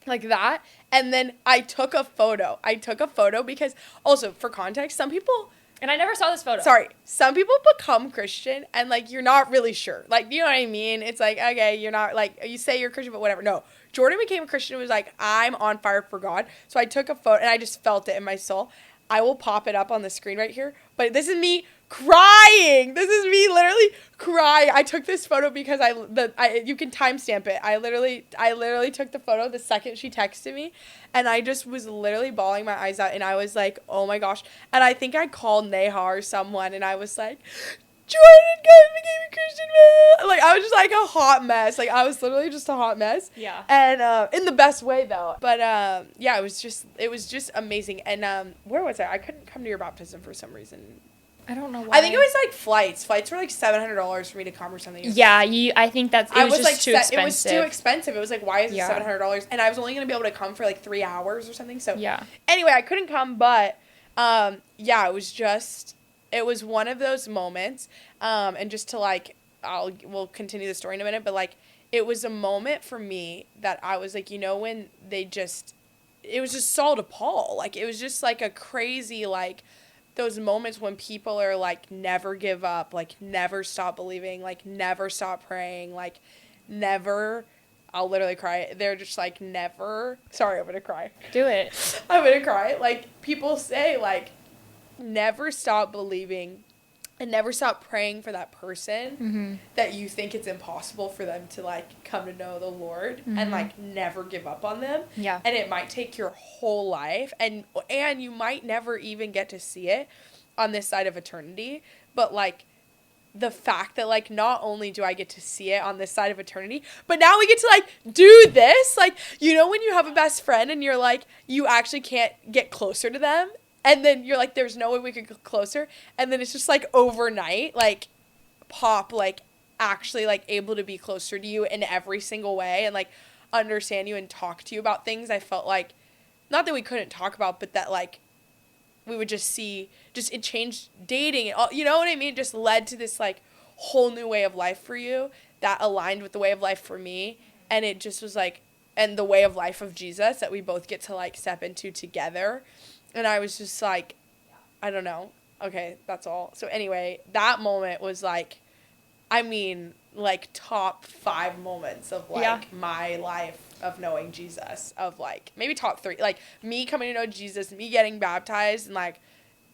like that. And then I took a photo. Because also, for context, some people... And I never saw this photo. Sorry. Some people become Christian and, like, you're not really sure. Like, you know what I mean? It's like, okay, you're not, like, you say you're Christian, but whatever. No. Jordan became a Christian and was like, I'm on fire for God. So I took a photo and I just felt it in my soul. I will pop it up on the screen right here. But this is me crying. This is me literally crying. I took this photo because you can timestamp it. I literally took the photo the second she texted me, and I just was literally bawling my eyes out, and I was like, oh my gosh. And I think I called Neha or someone, and I was like, Jordan guys became a Christian, man. Like, I was just like a hot mess. Like, I was literally just a hot mess. Yeah. And in the best way though. But yeah, it was just amazing. And where was I? I couldn't come to your baptism for some reason. I don't know why. I think it was like flights. Flights were like $700 for me to come or something. Yeah, I think it was just too expensive. It was too expensive. It was like, why is it $700? And I was only gonna be able to come for like 3 hours or something. So yeah. Anyway, I couldn't come, but yeah, it was one of those moments. And just to like, we'll continue the story in a minute, but like, it was a moment for me that I was like, you know, when it was just Saul to Paul. Like, it was just like a crazy, like, those moments when people are like, never give up, like, never stop believing, like, never stop praying, like, never, I'll literally cry. They're just like, never, sorry, I'm gonna cry. Do it. I'm gonna cry. Like, people say, like, never stop believing and never stop praying for that person that you think it's impossible for them to, like, come to know the Lord, and, like, never give up on them. Yeah. And it might take your whole life, and you might never even get to see it on this side of eternity, but, like, the fact that, like, not only do I get to see it on this side of eternity, but now we get to, like, do this. Like, you know when you have a best friend and you're, like, you actually can't get closer to them? And then you're like, there's no way we could get closer. And then it's just, like, overnight, like, Pop, like, actually, like, able to be closer to you in every single way and, like, understand you and talk to you about things I felt like, not that we couldn't talk about, but that, like, we would just see, just it changed dating and all, you know what I mean? It just led to this, like, whole new way of life for you that aligned with the way of life for me. And it just was, like, and the way of life of Jesus that we both get to, like, step into together. And I was just like, I don't know. Okay, that's all. So anyway, that moment was like, I mean, like, top 5 moments of, like, my life of knowing Jesus. Of, like, maybe top 3. Like, me coming to know Jesus, me getting baptized, and, like,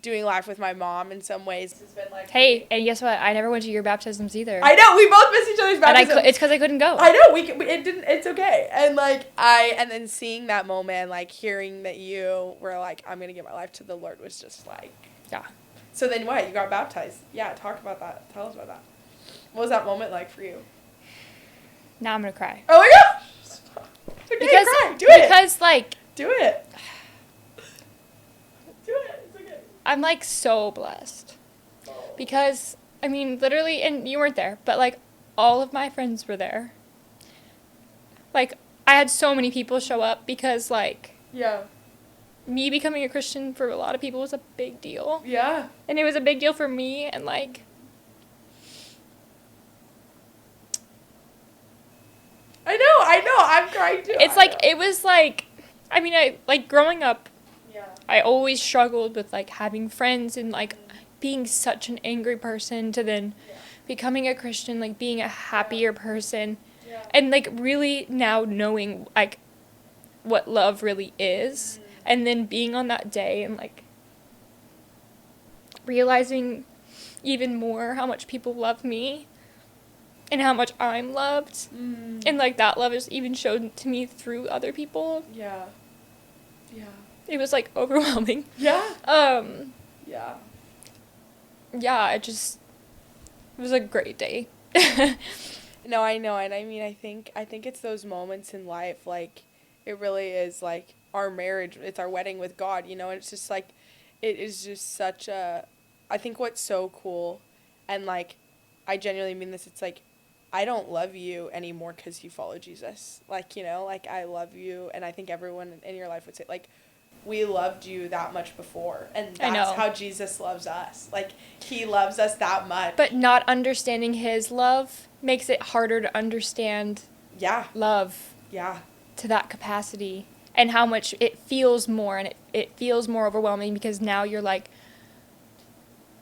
doing life with my mom in some ways. It's been, like... Hey, and guess what? I never went to your baptisms either. I know! We both missed each other's baptisms. And it's because I couldn't go. I know! It's okay. And, like, and then seeing that moment, like, hearing that you were like, I'm going to give my life to the Lord was just, like... Yeah. So then what? You got baptized. Yeah, talk about that. Tell us about that. What was that moment like for you? Now I'm going to cry. Oh my gosh! Okay, cry. Do it! Because, like... Do it! Do it. It's okay. I'm, like, so blessed. Because, I mean, literally, and you weren't there, but, like, all of my friends were there. Like, I had so many people show up because, like... Yeah. me becoming a Christian for a lot of people was a big deal. Yeah. And it was a big deal for me, and like, I know, I'm crying too. it's like, it was like, I mean, I, like, growing up, Yeah. I always struggled with, like, having friends and, like, being such an angry person to then becoming a Christian, like, being a happier person, Yeah. and, like, really now knowing, like, what love really is, and then being on that day and, like, realizing even more how much people love me and how much I'm loved. And, like, that love is even shown to me through other people. Yeah. Yeah. It was, like, overwhelming. Yeah. Yeah, it was a great day. No, I know, and I mean, I think it's those moments in life, like, it really is, like, our marriage, it's our wedding with God, you know, and it's just, like, it is just such a, I think what's so cool, and, like, I genuinely mean this, it's, like, I don't love you anymore because you follow Jesus, like, you know, like, I love you, and I think everyone in your life would say, like, we loved you that much before, and I that's know. how Jesus loves us, like, he loves us that much. But not understanding his love makes it harder to understand Yeah, love yeah. to that capacity, and how much it feels more, and it feels more overwhelming because now you're like,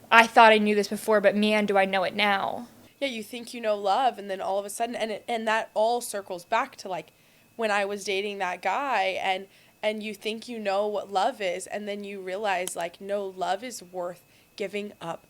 I thought I knew this before, but man, do I know it now. Yeah, you think you know love, and then all of a sudden, and that all circles back to, like, when I was dating that guy, and you think you know what love is, and then you realize, like, no, love is worth giving up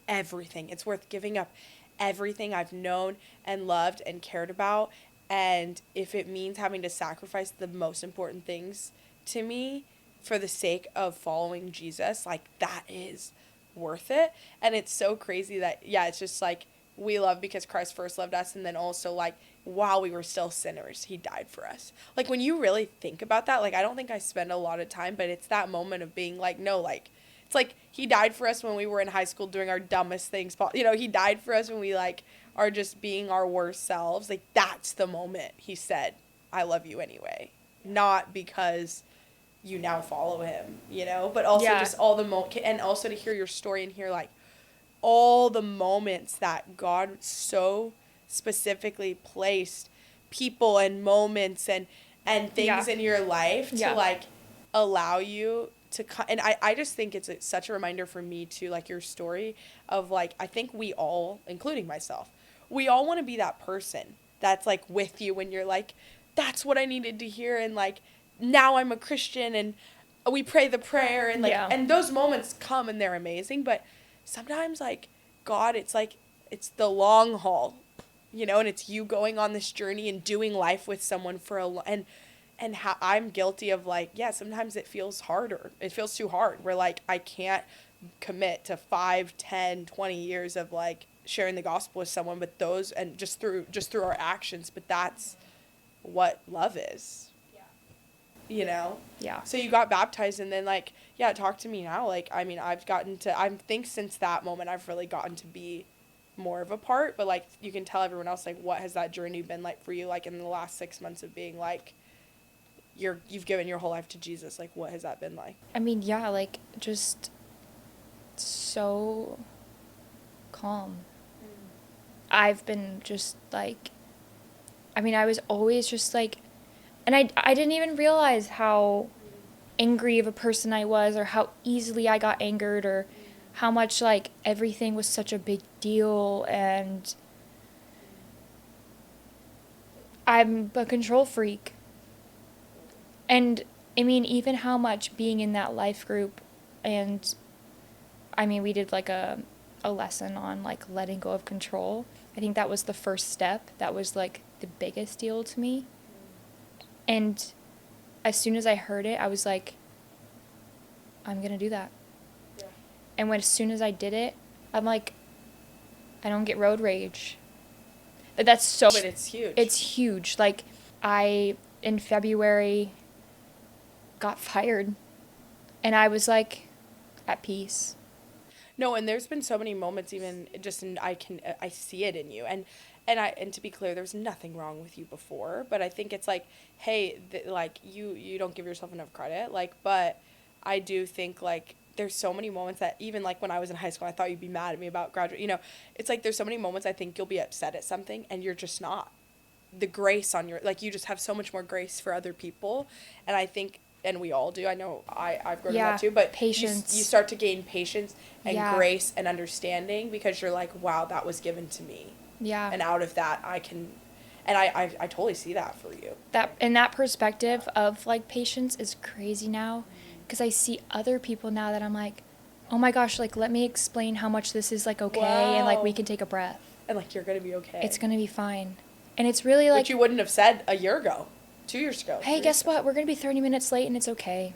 everything. It's worth giving up everything I've known and loved and cared about, and if it means having to sacrifice the most important things to me for the sake of following Jesus, like, that is worth it. And it's so crazy that, yeah, it's just like, we love because Christ first loved us, and then also, like, while we were still sinners, he died for us. Like, when you really think about that, like, I don't think I spend a lot of time, but it's that moment of being like, no, like, it's like he died for us when we were in high school doing our dumbest things. You know, he died for us when we, like, are just being our worst selves. Like, that's the moment he said, I love you anyway. Not because you now follow him, you know, but also just all the and also to hear your story and hear, like, all the moments that God so specifically placed people and moments and things in your life to, like, allow you to and I just think it's such a reminder for me too, like, your story of, like, I think we all, including myself, we all want to be that person that's, like, with you when you're like, that's what I needed to hear, and, like, now I'm a Christian, and we pray the prayer, and, like, and those moments come and they're amazing, but sometimes, like, God, it's like, it's the long haul, you know, and it's you going on this journey and doing life with someone for and how I'm guilty of, like, yeah, sometimes it feels harder. It feels too hard. Where, like, I can't commit to 5, 10, 20 years of, like, sharing the gospel with someone, but those, and just through our actions, but that's what love is. You know? Yeah. So you got baptized, and then, like, yeah, talk to me now. Like, I mean, I think since that moment I've really gotten to be more of a part, but, like, you can tell everyone else, like, what has that journey been like for you, like, in the last 6 months of being, like, you've given your whole life to Jesus, like, what has that been like? I mean, yeah, like, just so calm. I've been just, like, I mean, I was always just, like, and I didn't even realize how angry of a person I was, or how easily I got angered, or how much, like, everything was such a big deal, and I'm a control freak. And, I mean, even how much being in that life group, and, I mean, we did, like, a lesson on, like, letting go of control. I think that was the first step. That was, like, the biggest deal to me. And as soon as I heard it, I was like, I'm going to do that. Yeah. And as soon as I did it, I'm like, I don't get road rage. But that's so... But it's huge. It's huge. Like, I, in February, got fired. And I was, like, at peace. No, and there's been so many moments, even just in, I see it in you, and to be clear, there's nothing wrong with you before, but I think it's like, hey, like you don't give yourself enough credit, like, but I do think like there's so many moments that even like when I was in high school, I thought you'd be mad at me about graduate, it's like there's so many moments I think you'll be upset at something and you're just not. The grace on your, like, you just have so much more grace for other people, and I think, and we all do, I know I've grown Yeah, up too, but patience. you start to gain patience and Yeah. grace and understanding because you're like, wow, that was given to me, Yeah. and out of that I can, and I totally see that for you. That perspective of like patience is crazy now, because I see other people now that I'm like, oh my gosh, like let me explain how much this is like okay, and like we Wow. can take a breath. And like you're gonna be okay. It's gonna be fine, and it's really like, Which you wouldn't have said a year ago, 2 years ago. hey, 3 guess years ago. what? We're gonna be 30 minutes late, and it's okay.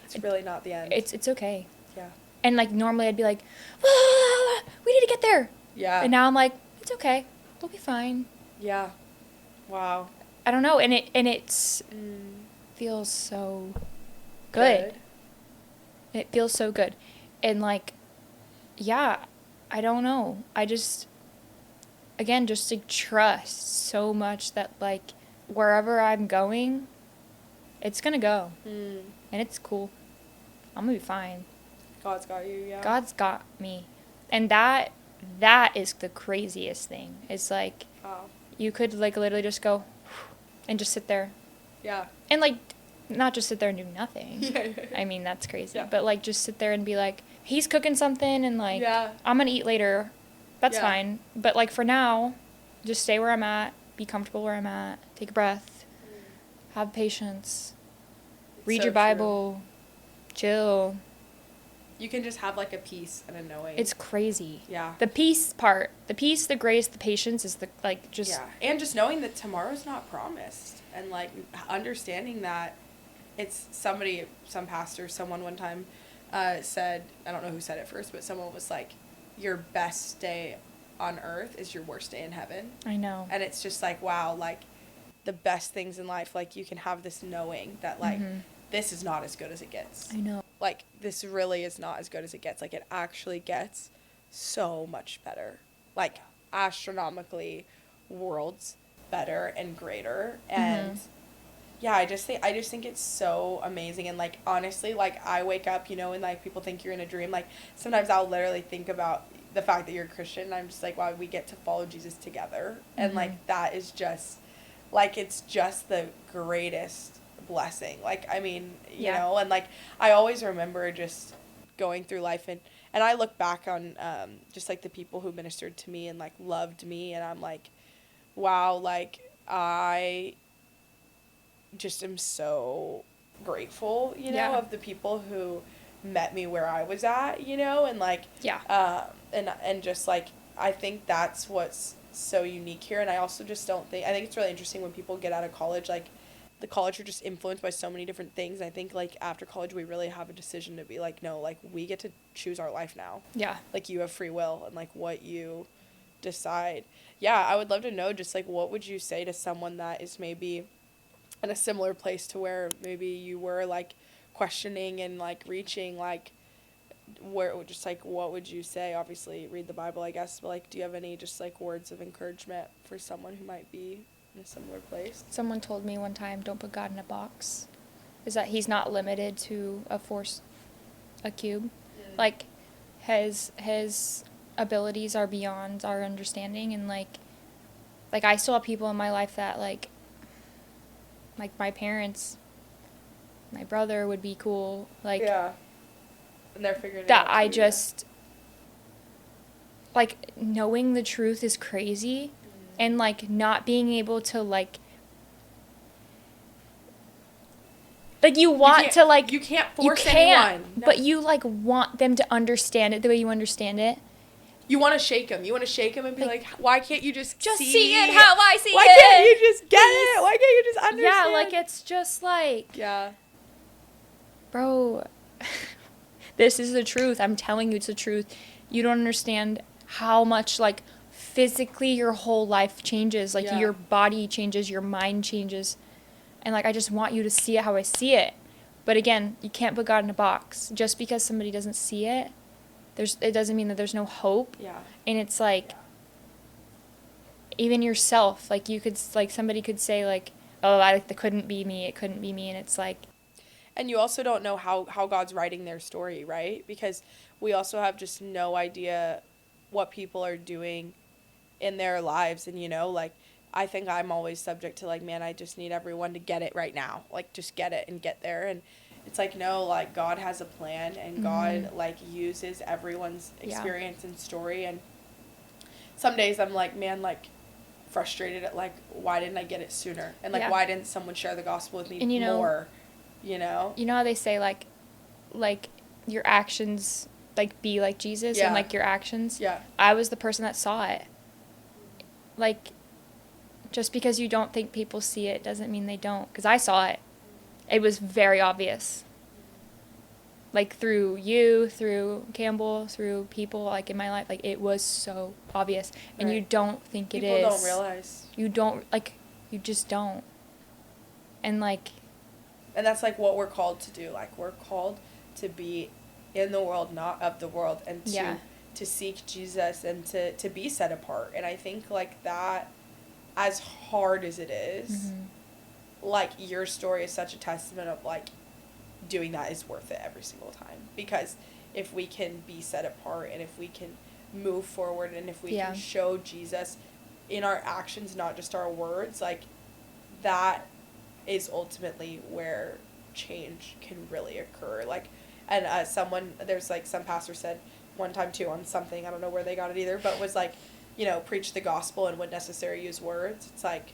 It's really not the end. It's okay. Yeah. And like normally I'd be like, ah, we need to get there. Yeah. And now I'm like, it's okay. We'll be fine. Yeah. Wow. I don't know, and it's Mm. feels so good. It feels so good. And like, yeah, I don't know. I just, again, just like trust so much that like wherever I'm going, it's gonna go. Mm. And it's cool. I'm gonna be fine. God's got you, yeah. God's got me. And that is the craziest thing. It's like Wow. you could like literally just go and just sit there. Yeah. And like not just sit there and do nothing. Yeah. I mean, that's crazy. Yeah. But like just sit there and be like, he's cooking something and like Yeah. I'm going to eat later. That's Yeah. fine. But like for now, just stay where I'm at, be comfortable where I'm at, take a breath, have patience, read So your true. Bible, chill. You can just have like a peace and a knowing. It's crazy. Yeah. The peace part, the peace, the grace, the patience is the like just Yeah. And just knowing that tomorrow's not promised and like understanding that it's some pastor, someone one time said, I don't know who said it first, but someone was like, your best day on earth is your worst day in heaven. I know. And it's just like, wow, like the best things in life, like you can have this knowing that like this is not as good as it gets. I know. Like this really is not as good as it gets. Like it actually gets so much better. Like astronomically worlds better and greater. And yeah, I just think it's so amazing. And like honestly, like I wake up, and like people think you're in a dream. Like sometimes I'll literally think about the fact that you're a Christian, and I'm just like, wow, we get to follow Jesus together. And like that is just like it's just the greatest blessing. Like I mean, you Yeah. know, and like I always remember just going through life and I look back on just like the people who ministered to me and like loved me, and I'm like, wow, like I just am so grateful, Yeah. of the people who met me where I was at, and like Yeah. and just like I think that's what's so unique here. And I also just don't think, I think it's really interesting when people get out of college, like the college are just influenced by so many different things. I think like after college we really have a decision to be like, no, like we get to choose our life now. Yeah. Like you have free will and like what you decide. Yeah, I would love to know just like what would you say to someone that is maybe in a similar place to where maybe you were like questioning and like reaching, like where just like what would you say? Obviously read the Bible, I guess, but like do you have any just like words of encouragement for someone who might be in a similar place? Someone told me one time, don't put God in a box. Is that he's not limited to a cube. Like his abilities are beyond our understanding, and like I still have people in my life that like my parents, my brother would be cool. Like Yeah. And they're figuring it that out I too, yeah. just like knowing the truth is crazy, and like not being able to like you want to like you can't you force can't, anyone. No. but you like want them to understand it the way you understand it. You want to shake them. You want to shake them and be like, why can't you just see it how I see Why it. can't you just get it? Why can't you just understand? Yeah, like it's just like, Yeah. bro, this is the truth. I'm telling you, it's the truth. You don't understand how much like physically your whole life changes. Like Yeah. your body changes, your mind changes. And like I just want you to see it how I see it. But again, you can't put God in a box. Just because somebody doesn't see it it doesn't mean that there's no hope. Yeah. And it's like, even yourself, like you could, like somebody could say like, oh, that couldn't be me, it couldn't be me. And it's like, And you also don't know how God's writing their story, right? Because we also have just no idea what people are doing in their lives. And, like, I think I'm always subject to, like, man, I just need everyone to get it right now. Like, just get it and get there. And it's like, no, like, God has a plan, and God, like, uses everyone's experience and story. And some days I'm like, man, like, frustrated at, like, why didn't I get it sooner? And, like, why didn't someone share the gospel with me more? You know how they say like your actions like be like Jesus, and like your actions. Yeah. I was the person that saw it. Like, just because you don't think people see it doesn't mean they don't, because I saw it. It was very obvious. Like through you, through Campbell, through people like in my life, like it was so obvious, and you don't think it is. People don't realize. You just don't. And like. And that's, like, what we're called to do. Like, we're called to be in the world, not of the world, and to seek Jesus and to be set apart. And I think, like, that, as hard as it is, like, your story is such a testament of, like, doing that is worth it every single time. Because if we can be set apart, and if we can move forward, and if we can show Jesus in our actions, not just our words, like, that is ultimately where change can really occur. Like, and there's like some pastor said one time too on something, I don't know where they got it either, but was like, preach the gospel and when necessary use words. It's like,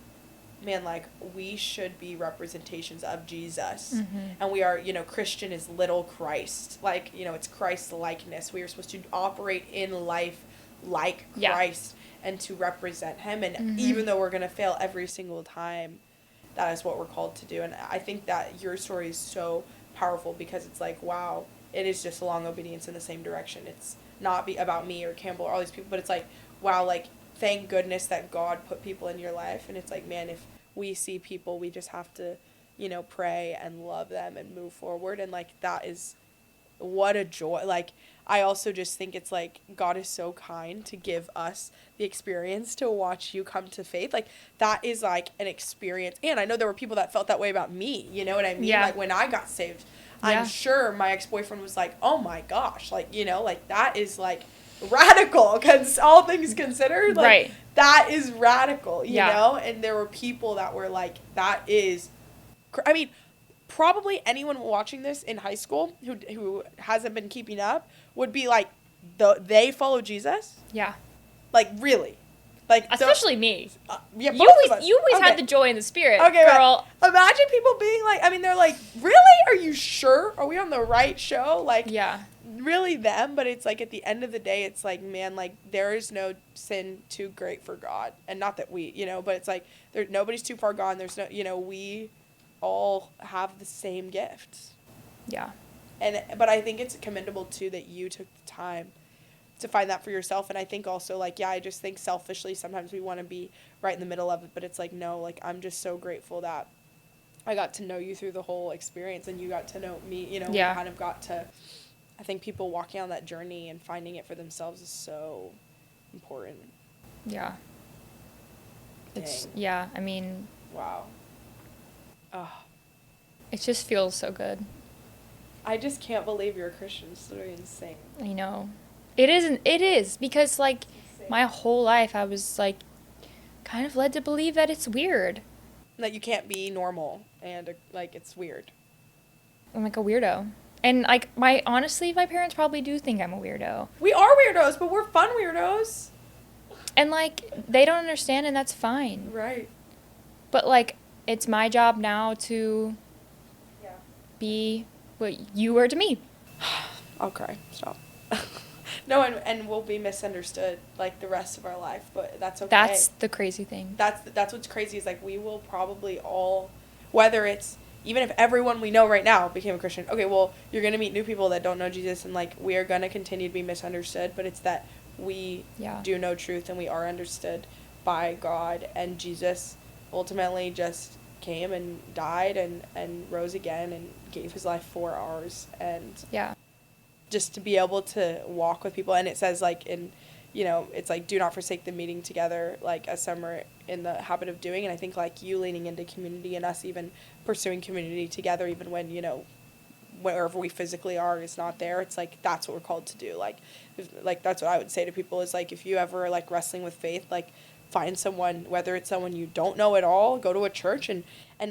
man, like, we should be representations of Jesus. And we are, Christian is little Christ. Like, it's Christ's likeness. We are supposed to operate in life like Christ and to represent him. And even though we're going to fail every single time, that is what we're called to do. And I think that your story is so powerful, because it's like, wow, it is just a long obedience in the same direction. It's not about me or Campbell or all these people, but it's like, wow, like, thank goodness that God put people in your life. And it's like, man, if we see people, we just have to, pray and love them and move forward. And, like, that is what a joy. Like, I also just think it's like God is so kind to give us the experience to watch you come to faith. Like, that is like an experience. And I know there were people that felt that way about me. You know what I mean? Yeah. Like, when I got saved, I'm sure my ex-boyfriend was like, oh my gosh, like, like, that is like radical, because all things considered, like, that is radical, you know? And there were people that were like, that is, I mean, probably anyone watching this in high school who hasn't been keeping up would be like, they follow Jesus? Yeah. Like, really? Like, especially me. Yeah, you always had the joy in the spirit, girl. Right. Imagine people being like, I mean, they're like, really? Are you sure? Are we on the right show? Like, really them? But it's like, at the end of the day, it's like, man, like, there is no sin too great for God. And not that we, but it's like, nobody's too far gone. There's no, we all have the same gifts. Yeah. But I think it's commendable too that you took the time to find that for yourself. And I think also, like, I just think selfishly sometimes we want to be right in the middle of it, but it's like, no, like, I'm just so grateful that I got to know you through the whole experience, and you got to know me, we kind of got to, I think people walking on that journey and finding it for themselves is so important. Yeah. Dang. I mean, wow. It just feels so good. I just can't believe you're a Christian. It's literally insane. I know. It is, because, like, my whole life I was, like, kind of led to believe that it's weird. That you can't be normal, and, like, it's weird. I'm, like, a weirdo. And, like, honestly, my parents probably do think I'm a weirdo. We are weirdos, but we're fun weirdos. And, like, they don't understand, and that's fine. Right. But, like, it's my job now to be what you were to me. I'll cry. Stop. No, and we'll be misunderstood, like, the rest of our life, but that's okay. That's the crazy thing. That's what's crazy, is, like, we will probably all, whether it's, even if everyone we know right now became a Christian, okay, well, you're going to meet new people that don't know Jesus, and, like, we are going to continue to be misunderstood, but it's that we do know truth, and we are understood by God, and Jesus ultimately just came and died and rose again and gave his life for ours, and just to be able to walk with people. And it says, like, in, you know, it's like, do not forsake the meeting together, like, as some are in the habit of doing. And I think, like, you leaning into community and us even pursuing community together, even when, you know, wherever we physically are is not there, it's like, that's what we're called to do. Like, that's what I would say to people is, like, if you ever, like, wrestling with faith, like, find someone, whether it's someone you don't know at all, go to a church. And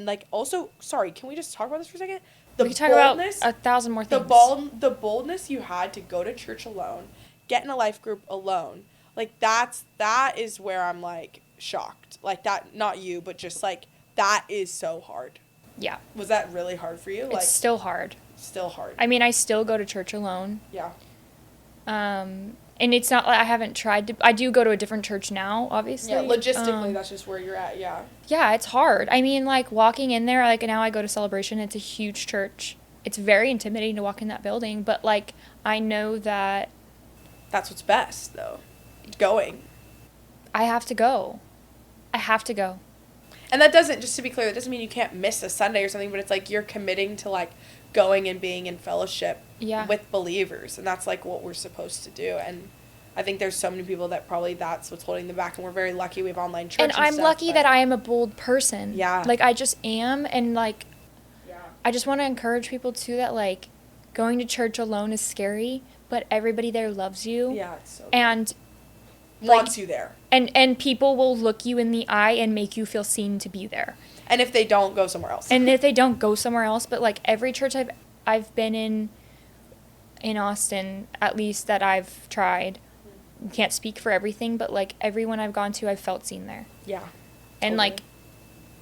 like, also, sorry, can we just talk about this for a second? We can talk about 1,000 more things. The boldness you had to go to church alone, get in a life group alone, like, that is where I'm, like, shocked. Like, that, not you, but just, like, that is so hard. Yeah. Was that really hard for you? It's still hard. Still hard. I mean, I still go to church alone. Yeah. And it's not like I haven't tried to. I do go to a different church now, obviously. Yeah, logistically, that's just where you're at, yeah. Yeah, it's hard. I mean, like, walking in there, like, now I go to Celebration. It's a huge church. It's very intimidating to walk in that building, but, like, I know that... That's what's best, though. Going. I have to go. I have to go. And that doesn't, just to be clear, that doesn't mean you can't miss a Sunday or something, but it's like you're committing to, like, going and being in fellowship with believers. And that's, like, what we're supposed to do. And I think there's so many people that probably that's what's holding them back. And we're very lucky we have online church and I'm stuff, lucky that I am a bold person. Yeah. Like, I just am. And, like, yeah. I just want to encourage people, too, that, like, going to church alone is scary, but everybody there loves you. Yeah, it's so and wants you there. And people will look you in the eye and make you feel seen to be there. And if they don't, go somewhere else. And if they don't, go somewhere else. But, like, every church I've been in Austin, at least that I've tried, can't speak for everything, but, like, everyone I've gone to, I've felt seen there. Yeah. And, totally. like,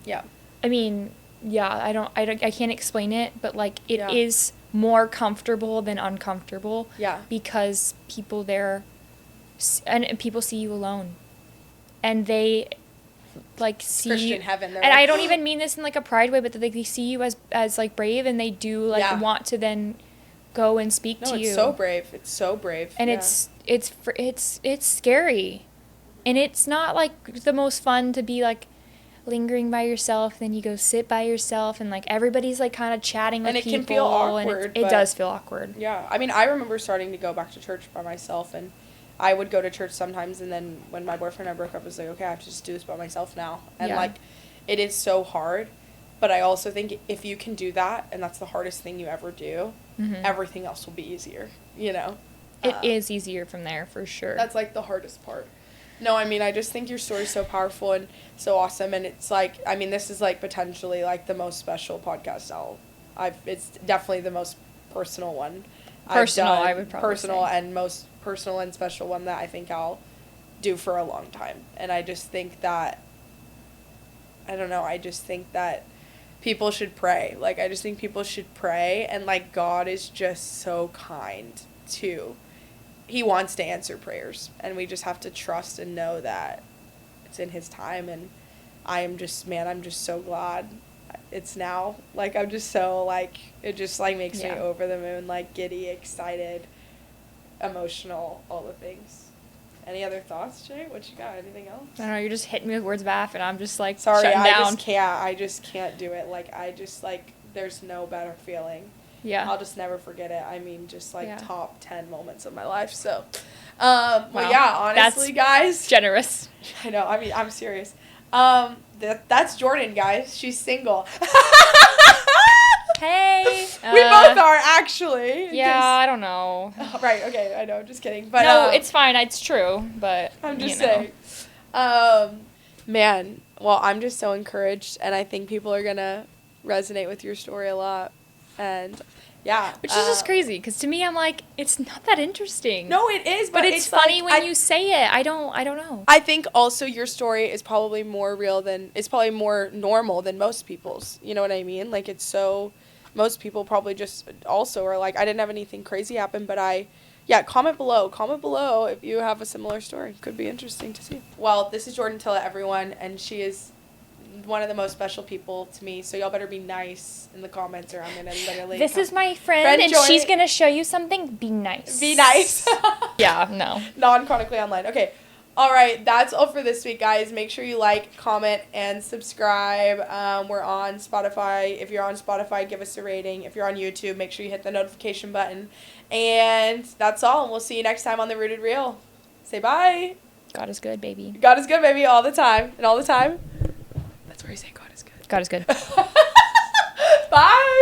yeah. I mean, yeah, I can't explain it, but, like, it is more comfortable than uncomfortable. Yeah. Because people there, and people see you alone. And they, like, see Christian heaven. And I don't even mean this in, like, a pride way, but that, like, they see you as like, brave, and they do, like, want to then go and speak to you. No, it's so brave. It's so brave. And it's scary. And it's not, like, the most fun to be, like, lingering by yourself, then you go sit by yourself, and, like, everybody's, like, kind of chatting with people. And it can feel awkward. And it does feel awkward. Yeah. I mean, I remember starting to go back to church by myself, and I would go to church sometimes, and then when my boyfriend and I broke up, I was like, okay, I have to just do this by myself now. And, like, it is so hard, but I also think if you can do that, and that's the hardest thing you ever do, everything else will be easier, you know? It is easier from there, for sure. That's, like, the hardest part. No, I mean, I just think your story's so powerful and so awesome, and it's, like, I mean, this is, like, potentially, like, the most special podcast it's definitely the most personal one. Personal, I would probably personal say. And most personal and special one that I think I'll do for a long time. And I just think that, I don't know, I just think that people should pray. Like, I just think people should pray, and, like, God is just so kind too. He wants to answer prayers, and we just have to trust and know that it's in His time. And I'm just so glad it's now. Like, I'm just so, like, it just, like, makes me over the moon, like, giddy, excited, emotional, all the things. Any other thoughts, Jay? What you got? Anything else? I don't know, you're just hitting me with words of F, and I'm just, like, sorry, shutting down. I just can't do it. Like, I just, like, there's no better feeling. Yeah. I'll just never forget it. I mean, just, like, top 10 moments of my life. So, wow. well, yeah, honestly, guys. Generous. I know. I mean, I'm serious. That's Jordan, guys. She's single. Hey. We both are, actually. Yeah, I don't know. Right, okay, I know, just kidding. But no, it's fine. It's true, but I'm just saying. Man, well, I'm just so encouraged, and I think people are going to resonate with your story a lot. And, yeah. Which is just crazy, because to me, I'm like, it's not that interesting. No, it is, but it's funny like, when you say it. I don't know. I think also your story is probably more real it's probably more normal than most people's. You know what I mean? Like, it's so, most people probably just also are like, I didn't have anything crazy happen, but comment below if you have a similar story. Could be interesting to see. Well, this is Jordan Tilla, everyone, and she is one of the most special people to me, so y'all better be nice in the comments, or I'm gonna literally this is my friend and she's gonna show you something. Be nice. Yeah, no. Yeah, no. Non-chronically online. Okay, All right, that's all for this week, guys. Make sure you like, comment, and subscribe. We're on Spotify. If you're on Spotify, give us a rating. If you're on YouTube, make sure you hit the notification button. And that's all. And we'll see you next time on The Rooted Real. Say bye. God is good, baby. God is good, baby, all the time. And all the time, that's where you say God is good. God is good. Bye.